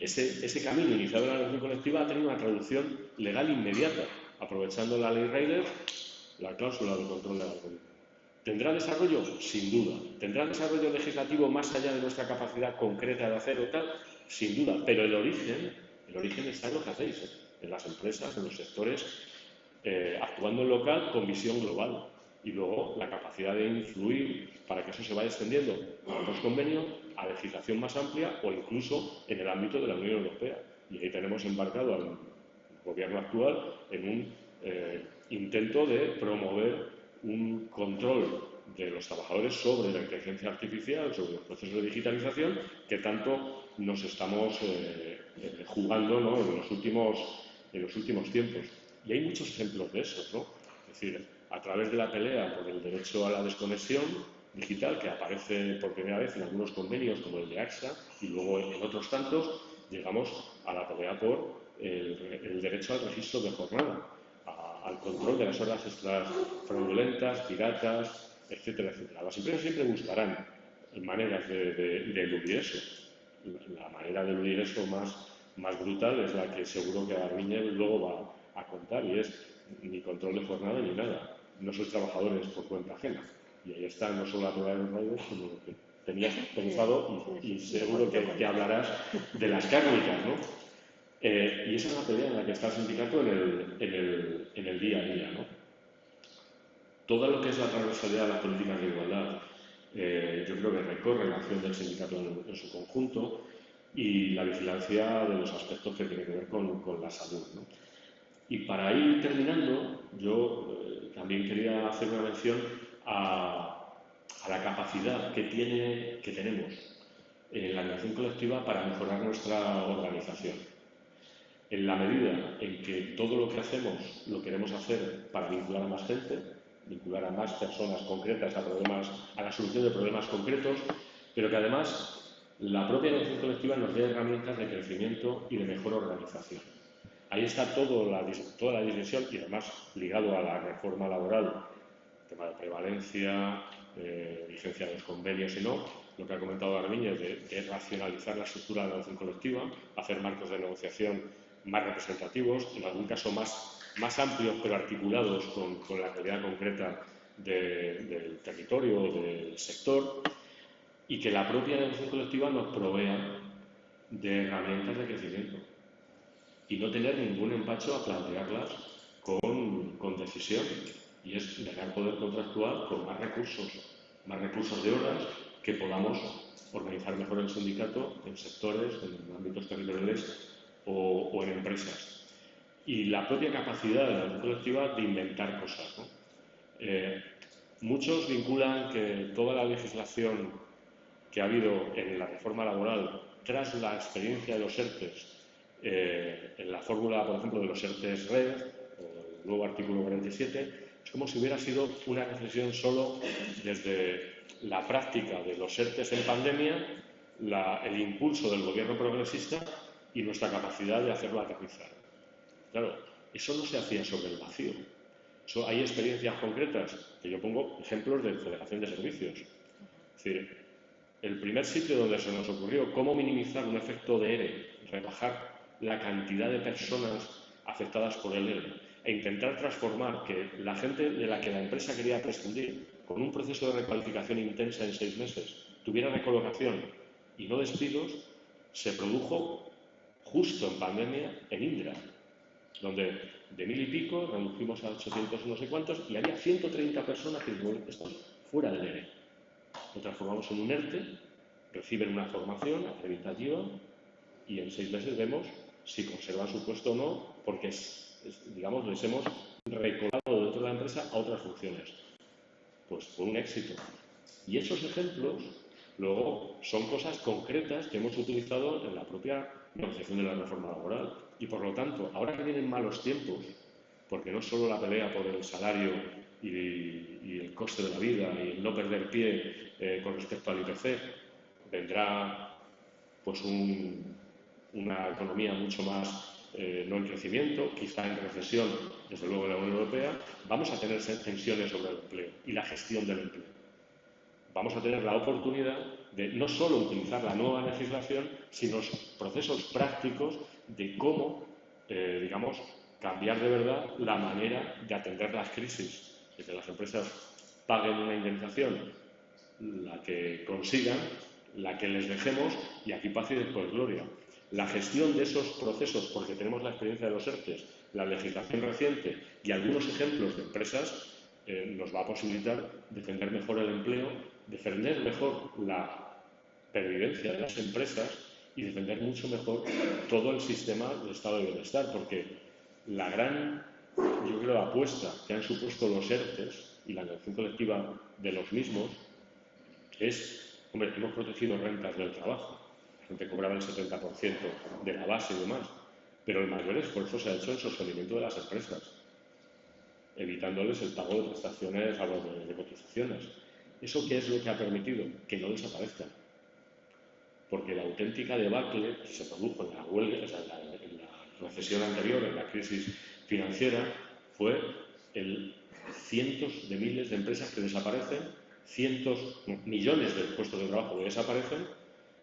ese camino iniciado en la negociación colectiva ha tenido una traducción legal inmediata, aprovechando la ley Rider, la cláusula de control del algoritmo. ¿Tendrá desarrollo? Sin duda. ¿Tendrá desarrollo legislativo más allá de nuestra capacidad concreta de hacer o tal? Sin duda. Pero el origen está en lo que hacéis, en las empresas, en los sectores, actuando en local con visión global. Y luego la capacidad de influir para que eso se vaya extendiendo a otros convenios, a legislación más amplia o incluso en el ámbito de la Unión Europea. Y ahí tenemos embarcado al gobierno actual en un intento de promover un control de los trabajadores sobre la inteligencia artificial, sobre los procesos de digitalización que tanto nos estamos jugando, ¿no?, en los últimos tiempos. Y hay muchos ejemplos de eso, ¿no? Es decir, a través de la pelea por el derecho a la desconexión digital, que aparece por primera vez en algunos convenios como el de AXA y luego en otros tantos, llegamos a la pelea por el derecho al registro de jornada, al control de las horas extras fraudulentas, piratas, etcétera, etcétera. Las empresas siempre buscarán maneras de eludir eso. La manera de eludir eso más brutal es la que seguro que Garbiñe luego va a contar, y es ni control de jornada ni nada. No sois trabajadores por cuenta ajena. Y ahí está no solo la prueba de los rayos, sino lo que tenías pensado, y seguro que hablarás de las cárnicas, ¿no? Y esa es la pelea en la que está el sindicato en el día a día, ¿no? Todo lo que es la transversalidad de las políticas de igualdad, yo creo que recorre la acción del sindicato en su conjunto, y la vigilancia de los aspectos que tienen que ver con la salud, ¿no? Y para ir terminando, yo también quería hacer una mención a la capacidad que tenemos en la negociación colectiva para mejorar nuestra organización. En la medida en que todo lo que hacemos lo queremos hacer para vincular a más gente, vincular a más personas concretas a la solución de problemas concretos, pero que además la propia negociación colectiva nos dé herramientas de crecimiento y de mejor organización. Ahí está toda la dimensión, y además ligado a la reforma laboral, tema de prevalencia, vigencia de los convenios y no, lo que ha comentado Garbiñe de racionalizar la estructura de la negociación colectiva, hacer marcos de negociación más representativos, en algún caso más amplios pero articulados con la realidad concreta del territorio o del sector, y que la propia negociación colectiva nos provea de herramientas de crecimiento y no tener ningún empacho a plantearlas con decisión, y es ganar poder contractual con más recursos de horas que podamos organizar mejor el sindicato en sectores, en ámbitos territoriales o en empresas. Y la propia capacidad de la negociación colectiva de inventar cosas, ¿no? Muchos vinculan que toda la legislación que ha habido en la reforma laboral tras la experiencia de los ERTEs, en la fórmula, por ejemplo, de los ERTEs RED, o el nuevo artículo 47, es como si hubiera sido una reflexión solo desde la práctica de los ERTEs en pandemia, el impulso del gobierno progresista y nuestra capacidad de hacerlo aterrizar. Claro, eso no se hacía sobre el vacío. Hay experiencias concretas, que yo pongo ejemplos de Federación de Servicios. Es decir, el primer sitio donde se nos ocurrió cómo minimizar un efecto de ERE, rebajar la cantidad de personas afectadas por el ERE e intentar transformar que la gente de la que la empresa quería prescindir, con un proceso de recualificación intensa en 6 meses, tuviera recolocación y no despidos, se produjo justo en pandemia en Indra, donde de 1000 y pico redujimos a 800 no sé cuántos, y había 130 personas que están fuera del ERE. Lo transformamos en un ERTE, reciben una formación acreditativa y en 6 meses vemos si conservan su puesto o no, porque digamos, les hemos recolado dentro de la empresa a otras funciones. Pues fue un éxito. Y esos ejemplos luego son cosas concretas que hemos utilizado en la propia negociación de la reforma laboral. Y por lo tanto, ahora que vienen malos tiempos, porque no solo la pelea por el salario y el coste de la vida y el no perder pie con respecto al IPC, vendrá pues una economía mucho más no en crecimiento, quizá en recesión, desde luego en la Unión Europea. Vamos a tener tensiones sobre el empleo y la gestión del empleo. Vamos a tener la oportunidad de no solo utilizar la nueva legislación, sino procesos prácticos de cómo, digamos, cambiar de verdad la manera de atender las crisis, de que las empresas paguen una indemnización, la que consigan, la que les dejemos, y aquí paz y después gloria. La gestión de esos procesos, porque tenemos la experiencia de los ERTEs, la legislación reciente y algunos ejemplos de empresas, nos va a posibilitar defender mejor el empleo, defender mejor la pervivencia de las empresas y defender mucho mejor todo el sistema del estado de bienestar, porque la gran, yo creo, apuesta que han supuesto los ERTES y la negociación colectiva de los mismos es, hombre, hemos protegido rentas del trabajo. La gente cobraba el 70% de la base y demás, pero el mayor esfuerzo se ha hecho en sostenimiento de las empresas, evitándoles el pago de prestaciones a los de cotizaciones. ¿Eso qué es lo que ha permitido? Que no desaparezcan. Porque la auténtica debacle que se produjo en la huelga, o sea, en la recesión anterior, en la crisis financiera, fue el cientos de miles de empresas que desaparecen, millones de puestos de trabajo que desaparecen,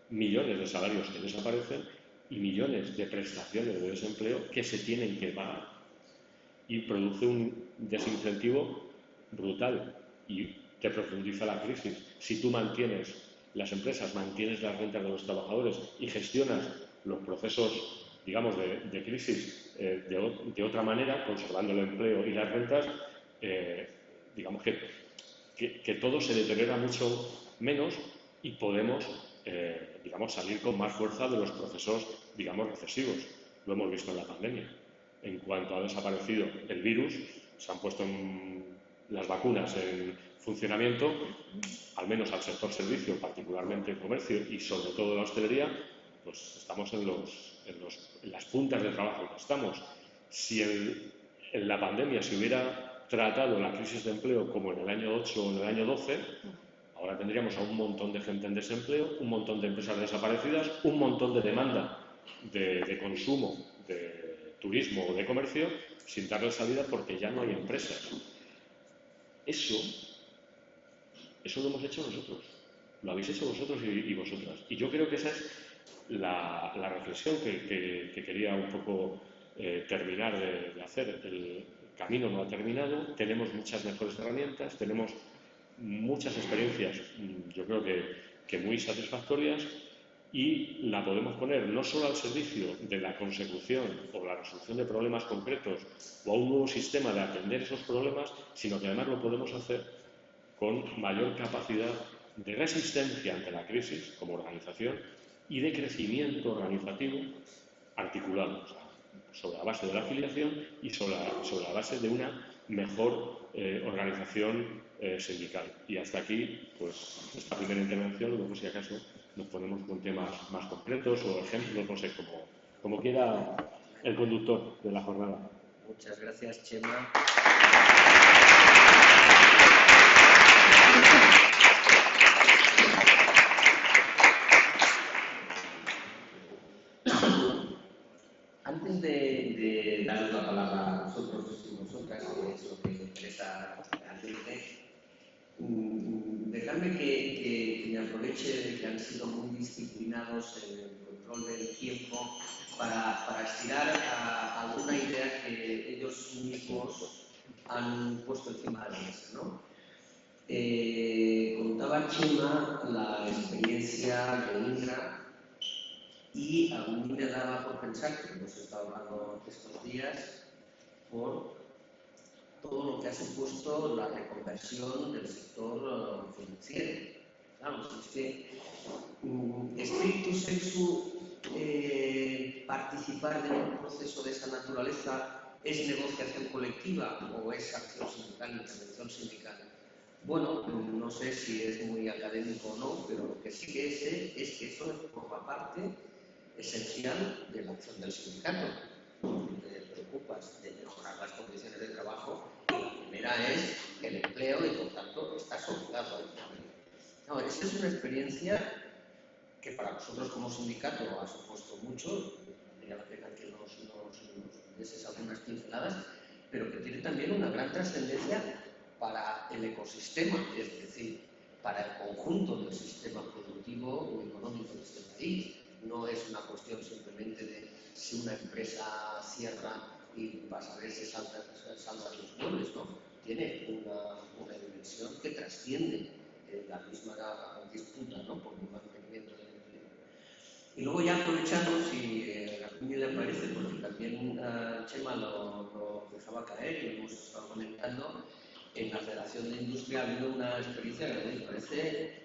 millones de salarios que desaparecen y millones de prestaciones de desempleo que se tienen que pagar. Y produce un desincentivo brutal y te profundiza la crisis. Si tú mantienes las empresas, mantienes las rentas de los trabajadores y gestionas los procesos, digamos, de crisis de otra manera, conservando el empleo y las rentas, digamos que todo se deteriora mucho menos y podemos, digamos, salir con más fuerza de los procesos, digamos, recesivos. Lo hemos visto en la pandemia. En cuanto ha desaparecido el virus, se han puesto las vacunas en funcionamiento, al menos al sector servicio, particularmente el comercio y sobre todo la hostelería, pues estamos en las puntas de trabajo que estamos. Si en la pandemia se hubiera tratado la crisis de empleo como en el año 8 o en el año 12, ahora tendríamos a un montón de gente en desempleo, un montón de empresas desaparecidas, un montón de demanda de consumo, de turismo o de comercio, sin darle salida porque ya no hay empresas. Eso lo hemos hecho nosotros, lo habéis hecho vosotros y vosotras. Y yo creo que esa es la reflexión que quería un poco terminar de hacer. El camino no ha terminado, tenemos muchas mejores herramientas, tenemos muchas experiencias, yo creo que muy satisfactorias, y la podemos poner no solo al servicio de la consecución o la resolución de problemas concretos o a un nuevo sistema de atender esos problemas, sino que además lo podemos hacer con mayor capacidad de resistencia ante la crisis como organización y de crecimiento organizativo articulado, o sea, sobre la base de la afiliación y sobre la base de una mejor organización sindical. Y hasta aquí, pues, esta primera intervención. Luego, si acaso, nos ponemos con temas más concretos o ejemplos, no sé, como quiera el conductor de la jornada. Muchas gracias, Chema. Antes de dar la palabra a vosotros y vosotras, que es lo que me interesa al dejadme que me aproveche de que han sido muy disciplinados en el control del tiempo para estirar a alguna idea que ellos mismos han puesto encima de la mesa, ¿no? Contaba Chema la experiencia de Indra y a mí me daba por pensar, que hemos estado hablando estos días, por todo lo que ha supuesto la reconversión del sector financiero. Claro, es que stricto sensu participar de un proceso de esa naturaleza es negociación colectiva o es acción sindical, intervención sindical. Bueno, no sé si es muy académico o no, pero lo que sí que sé es que eso forma parte esencial de la acción del sindicato. Te preocupas de mejorar las condiciones de trabajo, la primera es el empleo y por tanto estás obligado a empleo. No, esa es una experiencia que para nosotros como sindicato ha supuesto mucho, valdría la pena que nos dieses algunas pinceladas, pero que tiene también una gran trascendencia para el ecosistema, es decir, para el conjunto del sistema productivo y económico de este país. No es una cuestión simplemente de si una empresa cierra y vas a ver si saltan los muebles, ¿no? Tiene una dimensión que trasciende la misma disputa, ¿no?, por el mantenimiento del empleo. Y luego ya aprovechando, si a mí le parece, porque también Chema lo dejaba caer y lo hemos estado comentando, en la Federación de Industria ha habido una experiencia que a mí me parece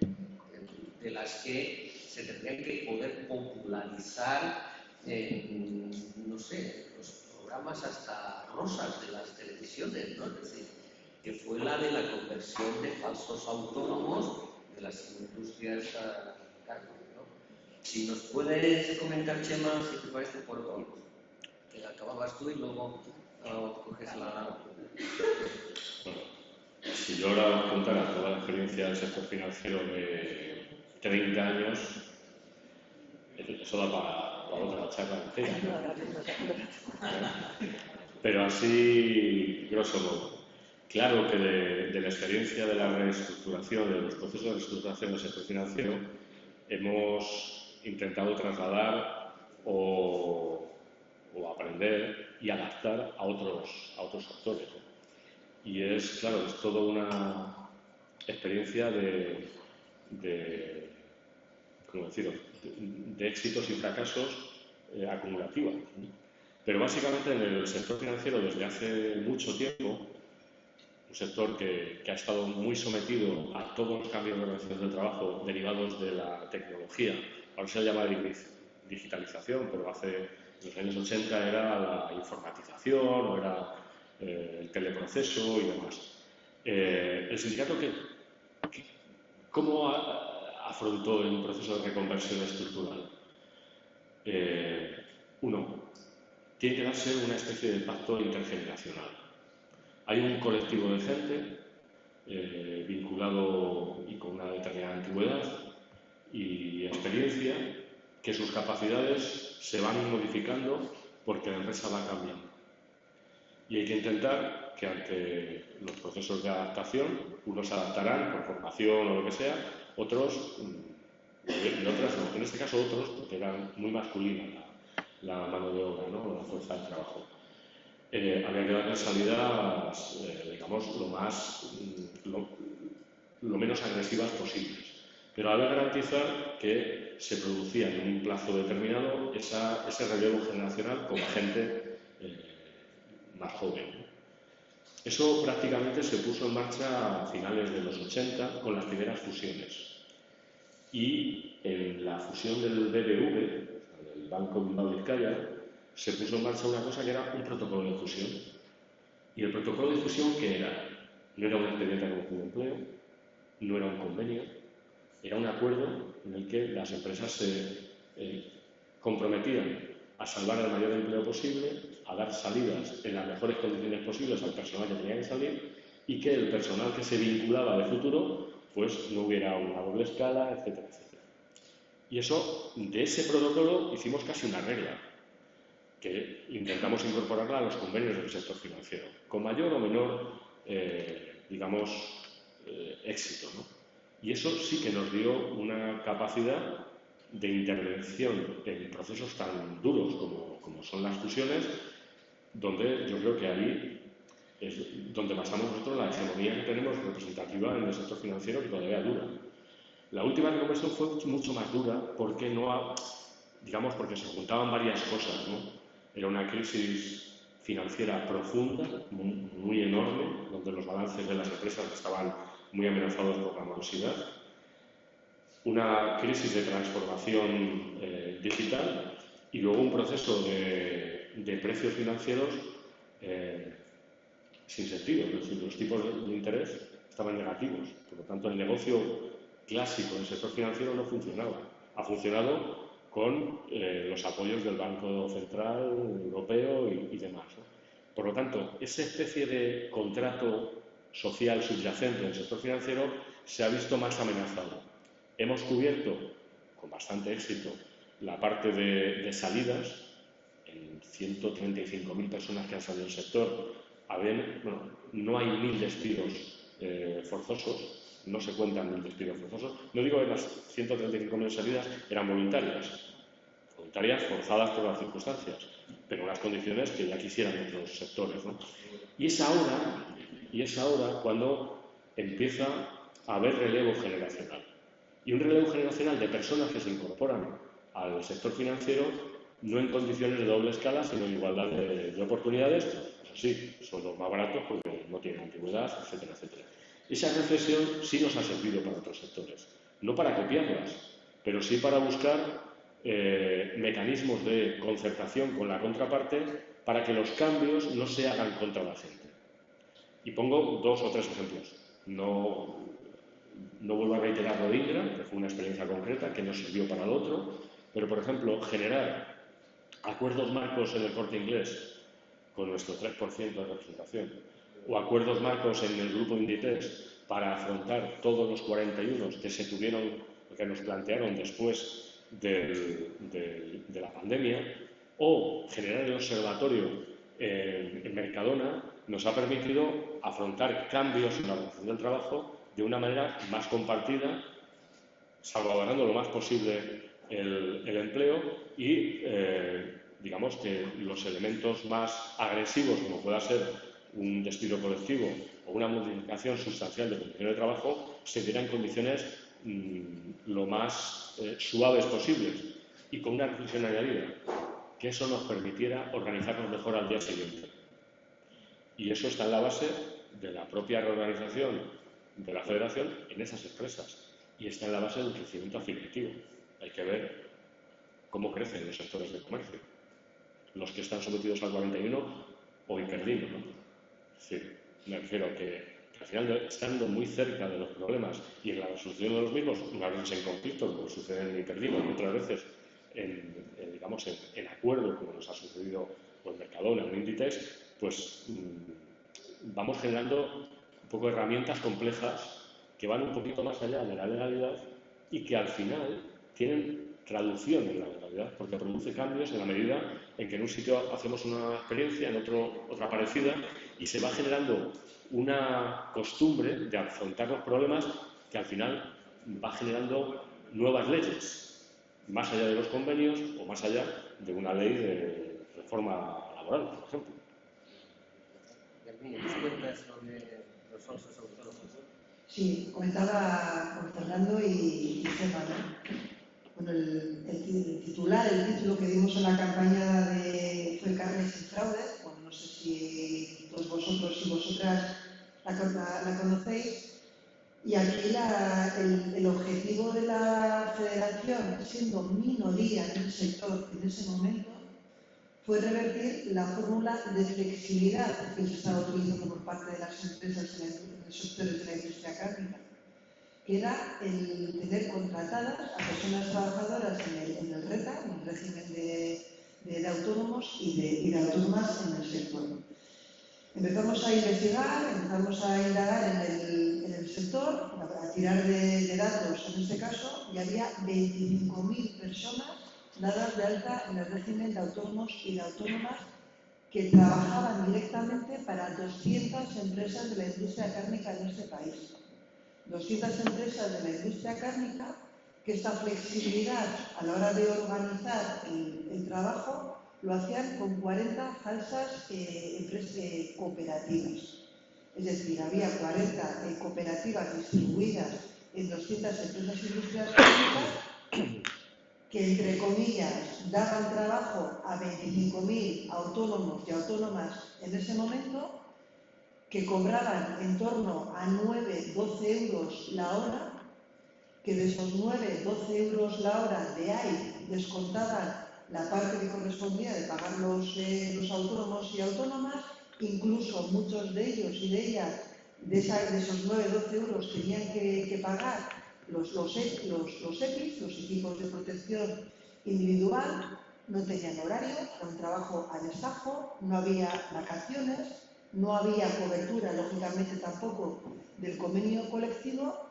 de las que se tendrían que poder popularizar, no sé, los programas hasta rosas de las televisiones, ¿no? Es decir, que fue la de la conversión de falsos autónomos de las industrias cárnicas, ¿no? Si nos puedes comentar, Chema, si te parece, por favor, que acababas tú y luego coges la... Bueno, si yo ahora contara toda la experiencia del sector financiero de 30 años, eso da para otra charla entera. Pero así, grosso modo, claro que de la experiencia de la reestructuración, de los procesos de reestructuración del sector financiero, hemos intentado trasladar o aprender y adaptar a otros actores. Y es, claro, es toda una experiencia ¿cómo decirlo?, de éxitos y fracasos acumulativa. Pero básicamente en el sector financiero desde hace mucho tiempo, un sector que ha estado muy sometido a todos los cambios de organización del trabajo derivados de la tecnología, ahora se llama digitalización, pero en los años 80 era la informatización o era el teleproceso y demás. El sindicato, ¿cómo afrontó el proceso de reconversión estructural? Uno, tiene que darse una especie de pacto intergeneracional. Hay un colectivo de gente vinculado y con una determinada antigüedad y experiencia que sus capacidades se van modificando porque la empresa va cambiando. Y hay que intentar que ante los procesos de adaptación, unos se adaptarán por formación o lo que sea, otros y otras no. En este caso otros, porque era muy masculina la mano de obra, ¿no?, la fuerza de trabajo. Había que darle salidas, digamos, lo menos agresivas posibles. Pero había que garantizar que se producía en un plazo determinado ese relevo generacional con gente más joven. Eso prácticamente se puso en marcha a finales de los 80 con las primeras fusiones. Y en la fusión del BBV, del Banco Bilbao Vizcaya, se puso en marcha una cosa que era un protocolo de fusión. ¿Y el protocolo de fusión qué era? No era un expediente de regulación de empleo, no era un convenio, era un acuerdo en el que las empresas se comprometían a salvar el mayor empleo posible, a dar salidas en las mejores condiciones posibles al personal que tenía que salir y que el personal que se vinculaba de futuro pues no hubiera una doble escala, etcétera, etcétera. Y eso, de ese protocolo hicimos casi una regla que intentamos incorporarla a los convenios del sector financiero, con mayor o menor, digamos, éxito, ¿no? Y eso sí que nos dio una capacidad de intervención en procesos tan duros como son las fusiones, donde yo creo que ahí es donde basamos nosotros la hegemonía que tenemos representativa en el sector financiero, que todavía dura. La última reconversión fue mucho más dura porque porque se juntaban varias cosas, ¿no? Era una crisis financiera profunda, muy enorme, donde los balances de las empresas estaban muy amenazados por la morosidad. Una crisis de transformación digital y luego un proceso de precios financieros sin sentido. Es decir, los tipos de interés estaban negativos. Por lo tanto, el negocio clásico del sector financiero no funcionaba. Ha funcionado con los apoyos del Banco Central Europeo y demás, ¿no? Por lo tanto, esa especie de contrato social subyacente del sector financiero se ha visto más amenazado. Hemos cubierto, con bastante éxito, la parte de salidas. En 135.000 personas que han salido del sector, no hay 1.000 despidos forzosos, no se cuentan 1.000 despidos forzosos. No digo que las 135.000 salidas eran voluntarias forzadas por las circunstancias, pero en unas condiciones que ya quisieran otros sectores, ¿no? Y es ahora cuando empieza a haber relevo generacional. Y un relevo generacional de personas que se incorporan al sector financiero no en condiciones de doble escala, sino en igualdad de oportunidades. Eso sí, son los más baratos porque no tienen antigüedad, etcétera, etcétera. Esa reflexión sí nos ha servido para otros sectores. No para copiarlas, pero sí para buscar mecanismos de concertación con la contraparte para que los cambios no se hagan contra la gente. Y pongo 2 o 3 ejemplos. No vuelvo a reiterar lo de Indra, que fue una experiencia concreta que no sirvió para lo otro, pero, por ejemplo, generar acuerdos marcos en el Corte Inglés con nuestro 3% de representación, o acuerdos marcos en el grupo Inditex para afrontar todos los 41 que nos plantearon después de la pandemia, o generar el observatorio en Mercadona, nos ha permitido afrontar cambios en la organización del trabajo de una manera más compartida, salvaguardando lo más posible el empleo y, digamos, que los elementos más agresivos, como pueda ser un despido colectivo o una modificación sustancial de condiciones de trabajo, se dieran en condiciones lo más suaves posibles y con una reflexión añadida, que eso nos permitiera organizarnos mejor al día siguiente. Y eso está en la base de la propia reorganización de la federación en esas empresas y está en la base del crecimiento afiliativo. Hay que ver cómo crecen los sectores del comercio, los que están sometidos al 41 o Iperdino, ¿no? Es decir, me refiero a que al final, estando muy cerca de los problemas y en la resolución de los mismos, unas veces en conflicto, como sucede en Iperdino, y otras veces en acuerdo, como nos ha sucedido con Mercadona o en Inditex, pues vamos generando un poco herramientas complejas que van un poquito más allá de la legalidad y que al final tienen traducción en la legalidad, porque produce cambios en la medida en que en un sitio hacemos una experiencia, en otro otra parecida, y se va generando una costumbre de afrontar los problemas que al final va generando nuevas leyes, más allá de los convenios o más allá de una ley de reforma laboral, por ejemplo. ¿Nos cuentas sobre los falsos autónomos? Sí, comentaba con Fernando y Gemma, ¿no? Bueno, el título que dimos en la campaña fue Carne sin fraude. Bueno, no sé si todos vosotros y vosotras la conocéis. Y aquí el objetivo de la federación, siendo minoría en el sector en ese momento, fue revertir la fórmula de flexibilidad que se estaba utilizando por parte de las empresas en los sectores de la industria cárnica, que era el tener contratadas a personas trabajadoras en el RETA, en el régimen de autónomos y de autónomas en el sector. Empezamos a investigar, empezamos a indagar en el sector, a tirar de datos en este caso, y había 25.000 personas dadas de alta en el régimen de autónomos y de autónomas que trabajaban directamente para 200 empresas de la industria cárnica en este país. 200 empresas de la industria cárnica que esta flexibilidad a la hora de organizar el trabajo lo hacían con 40 falsas cooperativas. Es decir, había 40 cooperativas distribuidas en 200 empresas industriales cárnicas que, entre comillas, daban trabajo a 25.000 autónomos y autónomas en ese momento, que cobraban en torno a 9-12 euros la hora, que de esos 9-12 euros la hora de ahí descontaban la parte que correspondía de pagar los autónomos y autónomas, incluso muchos de ellos y de ellas, de esos 9-12 euros tenían que pagar los EPIs, los equipos de protección individual, no tenían horario, era un trabajo a destajo, no había vacaciones, no había cobertura, lógicamente tampoco, del convenio colectivo,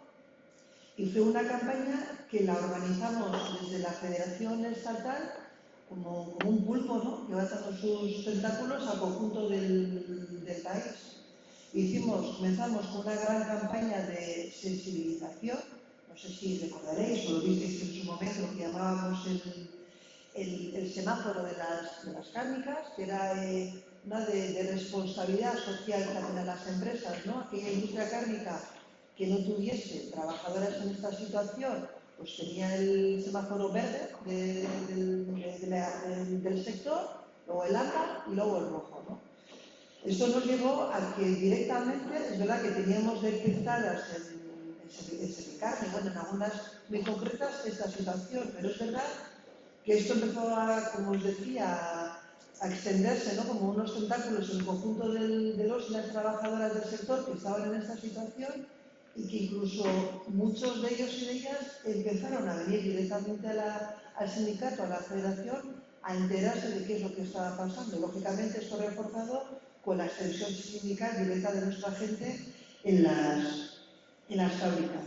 y fue una campaña que la organizamos desde la Federación Estatal como un pulpo, ¿no?, que va echando sus tentáculos al conjunto del país. Comenzamos con una gran campaña de sensibilización, no sé si recordaréis o lo visteis en su momento, que llamábamos el semáforo de las cárnicas, que era una de responsabilidad social también a las empresas, ¿no? Aquella industria cárnica que no tuviese trabajadoras en esta situación, pues tenía el semáforo verde del sector, luego el ámbar y luego el rojo, ¿no? Esto nos llevó a que directamente, es verdad que teníamos detectadas en Semicarne, bueno, en algunas muy concretas esta situación, pero es verdad que esto empezó a, como os decía, a extenderse, ¿no?, como unos tentáculos en el conjunto de los y las trabajadoras del sector que estaban en esta situación, y que incluso muchos de ellos y de ellas empezaron a venir directamente al sindicato, a la federación, a enterarse de qué es lo que estaba pasando. Lógicamente, esto reforzado con la extensión sindical directa de nuestra gente en las fábricas.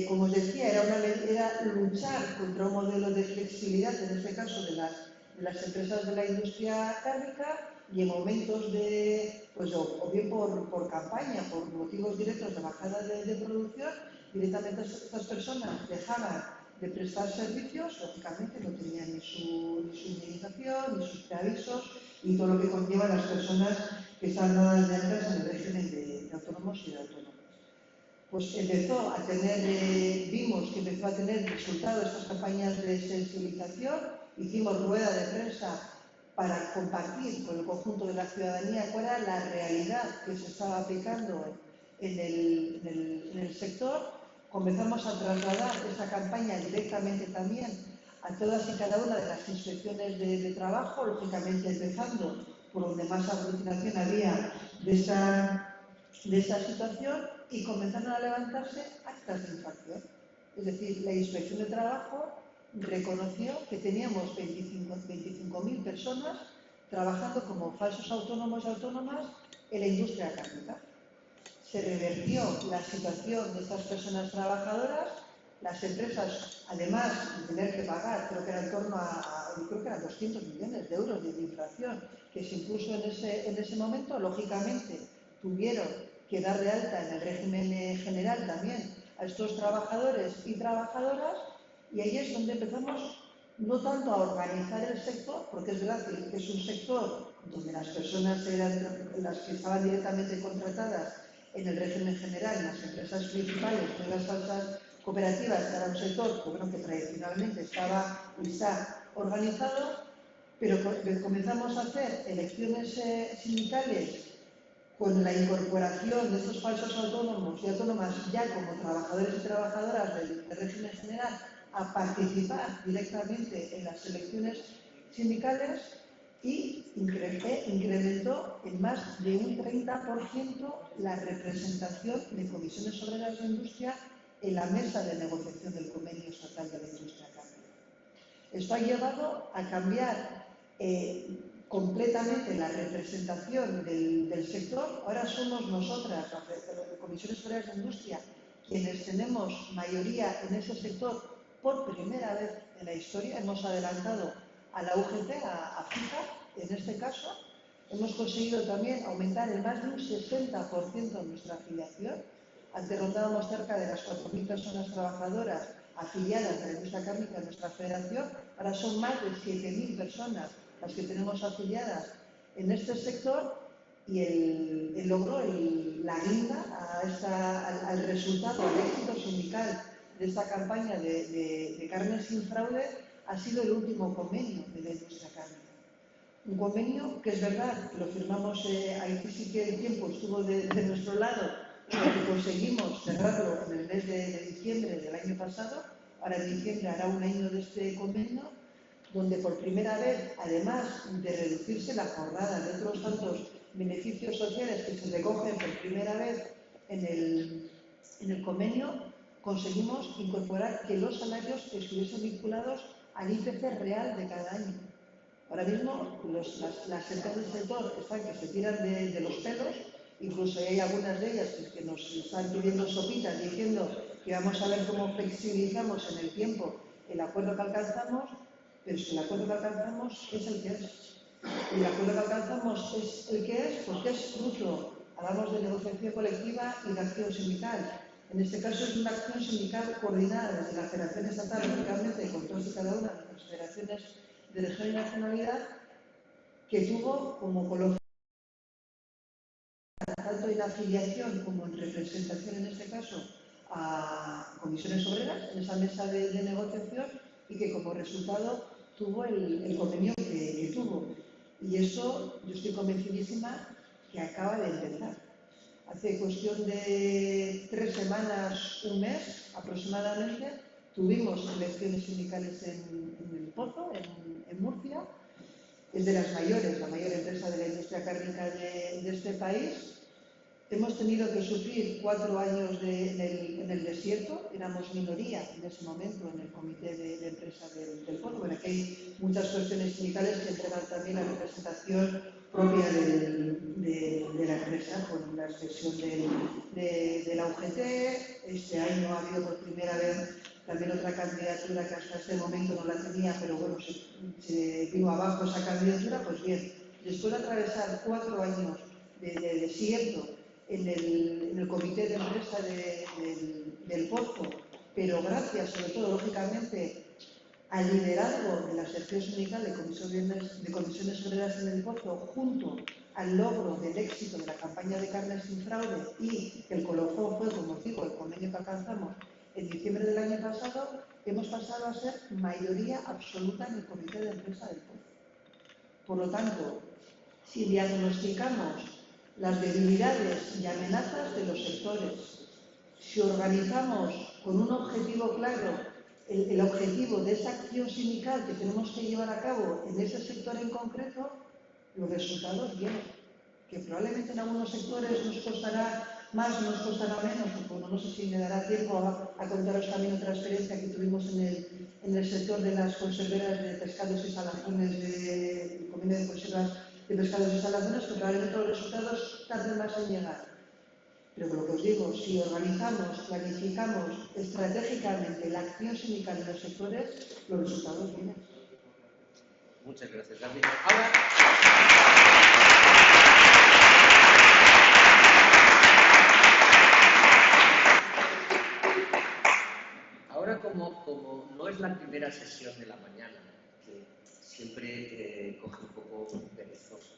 Como os decía, era luchar contra un modelo de flexibilidad, en este caso de las empresas de la industria cárnica, y en momentos de, pues, o bien por campaña, por motivos directos de bajada de producción, directamente estas personas dejaban de prestar servicios, lógicamente no tenían ni su indemnización, ni sus preavisos, y todo lo que conlleva a las personas que están dadas de altas en el régimen de autónomos y de autónomas. Pues empezó a tener, vimos que empezó a tener resultados estas campañas de sensibilización. Hicimos rueda de prensa para compartir con el conjunto de la ciudadanía cuál era la realidad que se estaba aplicando en el sector. Comenzamos a trasladar esa campaña directamente también a todas y cada una de las inspecciones de trabajo, lógicamente empezando por donde más aglutinación había de esta situación, y comenzaron a levantarse actas de infracción. Es decir, la Inspección de Trabajo reconoció que teníamos 25.000 personas trabajando como falsos autónomos y autónomas en la industria cárnica. Se revertió la situación de estas personas trabajadoras. Las empresas, además de tener que pagar, creo que era en torno creo que eran 200 millones de euros de inflación que se impuso en ese momento, lógicamente tuvieron que dar de alta en el régimen general también a estos trabajadores y trabajadoras, y ahí es donde empezamos no tanto a organizar el sector, porque es verdad que es un sector donde las personas eran las que estaban directamente contratadas en el régimen general, en las empresas principales, no las falsas cooperativas, era un sector que tradicionalmente estaba y está organizado, pero comenzamos a hacer elecciones sindicales con la incorporación de estos falsos autónomos y autónomas ya como trabajadores y trabajadoras del régimen general a participar directamente en las elecciones sindicales, y incrementó en más de un 30% la representación de comisiones obreras de industria en la mesa de negociación del convenio estatal de la industria cárnica. Esto ha llevado a cambiar completamente la representación del sector. Ahora somos nosotras, las comisiones obreras de industria, quienes tenemos mayoría en ese sector por primera vez en la historia. Hemos adelantado a la UGT, a FIFA, en este caso. Hemos conseguido también aumentar en más de un 60% nuestra afiliación. Antes rondábamos cerca de las 4.000 personas trabajadoras afiliadas a la industria cárnica en nuestra federación. Ahora son más de 7.000 personas las que tenemos afiliadas en este sector, y el logro, la guinda al resultado, al éxito sindical de esta campaña de carne sin fraude ha sido el último convenio de la industria cárnica. Un convenio que es verdad, lo firmamos, ahí sí que el tiempo estuvo de nuestro lado, porque conseguimos cerrarlo en el mes de diciembre del año pasado. Ahora en diciembre hará un año de este convenio, donde por primera vez, además de reducirse la jornada de otros tantos beneficios sociales que se recogen por primera vez en el convenio, conseguimos incorporar que los salarios estuviesen vinculados al IPC real de cada año. Ahora mismo las empresas del sector están que se tiran de los pelos, incluso hay algunas de ellas que nos están pidiendo sopitas diciendo que vamos a ver cómo flexibilizamos en el tiempo el acuerdo que alcanzamos, pero si el acuerdo que alcanzamos es el que es. Y el acuerdo que alcanzamos es el que es porque es fruto, hablamos de negociación colectiva y de acción sindical. En este caso es una acción sindical coordinada desde la Federación Estatal, lógicamente, con todas y cada una de las federaciones de región y nacionalidad, que tuvo como colocación, tanto en afiliación como en representación, en este caso, a comisiones obreras en esa mesa de negociación, y que como resultado tuvo el convenio que tuvo. Y eso yo estoy convencidísima que acaba de empezar. Hace cuestión de 3 semanas, un mes aproximadamente, Tuvimos elecciones sindicales en El Pozo, en Murcia. Es de las mayores, la mayor empresa de la industria cárnica de este país. Hemos tenido que sufrir 4 años en el desierto, éramos minoría en ese momento en el comité de empresa del Pozo. Bueno, aquí hay muchas cuestiones sindicales que entregan también la representación propia de la empresa, con la expresión de la UGT. Este año ha habido por primera vez también otra candidatura que hasta este momento no la tenía, pero bueno, se vino abajo esa candidatura. Pues bien, después de atravesar 4 años de desierto en el comité de empresa del Pozo, pero gracias sobre todo, lógicamente, al liderazgo de la sección sindical de comisiones obreras en el Pozo, junto al logro del éxito de la campaña de carnes sin fraude, y el colofón fue, como os digo, el convenio que alcanzamos en diciembre del año pasado, hemos pasado a ser mayoría absoluta en el comité de empresa del Pozo. Por lo tanto, si diagnosticamos las debilidades y amenazas de los sectores, si organizamos con un objetivo claro el objetivo de esa acción sindical que tenemos que llevar a cabo en ese sector en concreto, los resultados vienen. Que probablemente en algunos sectores nos costará más, nos costará menos, porque bueno, no sé si me dará tiempo a contaros también otra experiencia que tuvimos en el sector de las conserveras de pescados y salazones, del convenio de conservas de pescados y salazones, que probablemente los resultados tarden más en llegar. Pero lo que os digo, si organizamos, planificamos estratégicamente la acción sindical en los sectores, los resultados vienen. Muchas gracias, David. Ahora como no es la primera sesión de la mañana, que siempre coge un poco perezoso,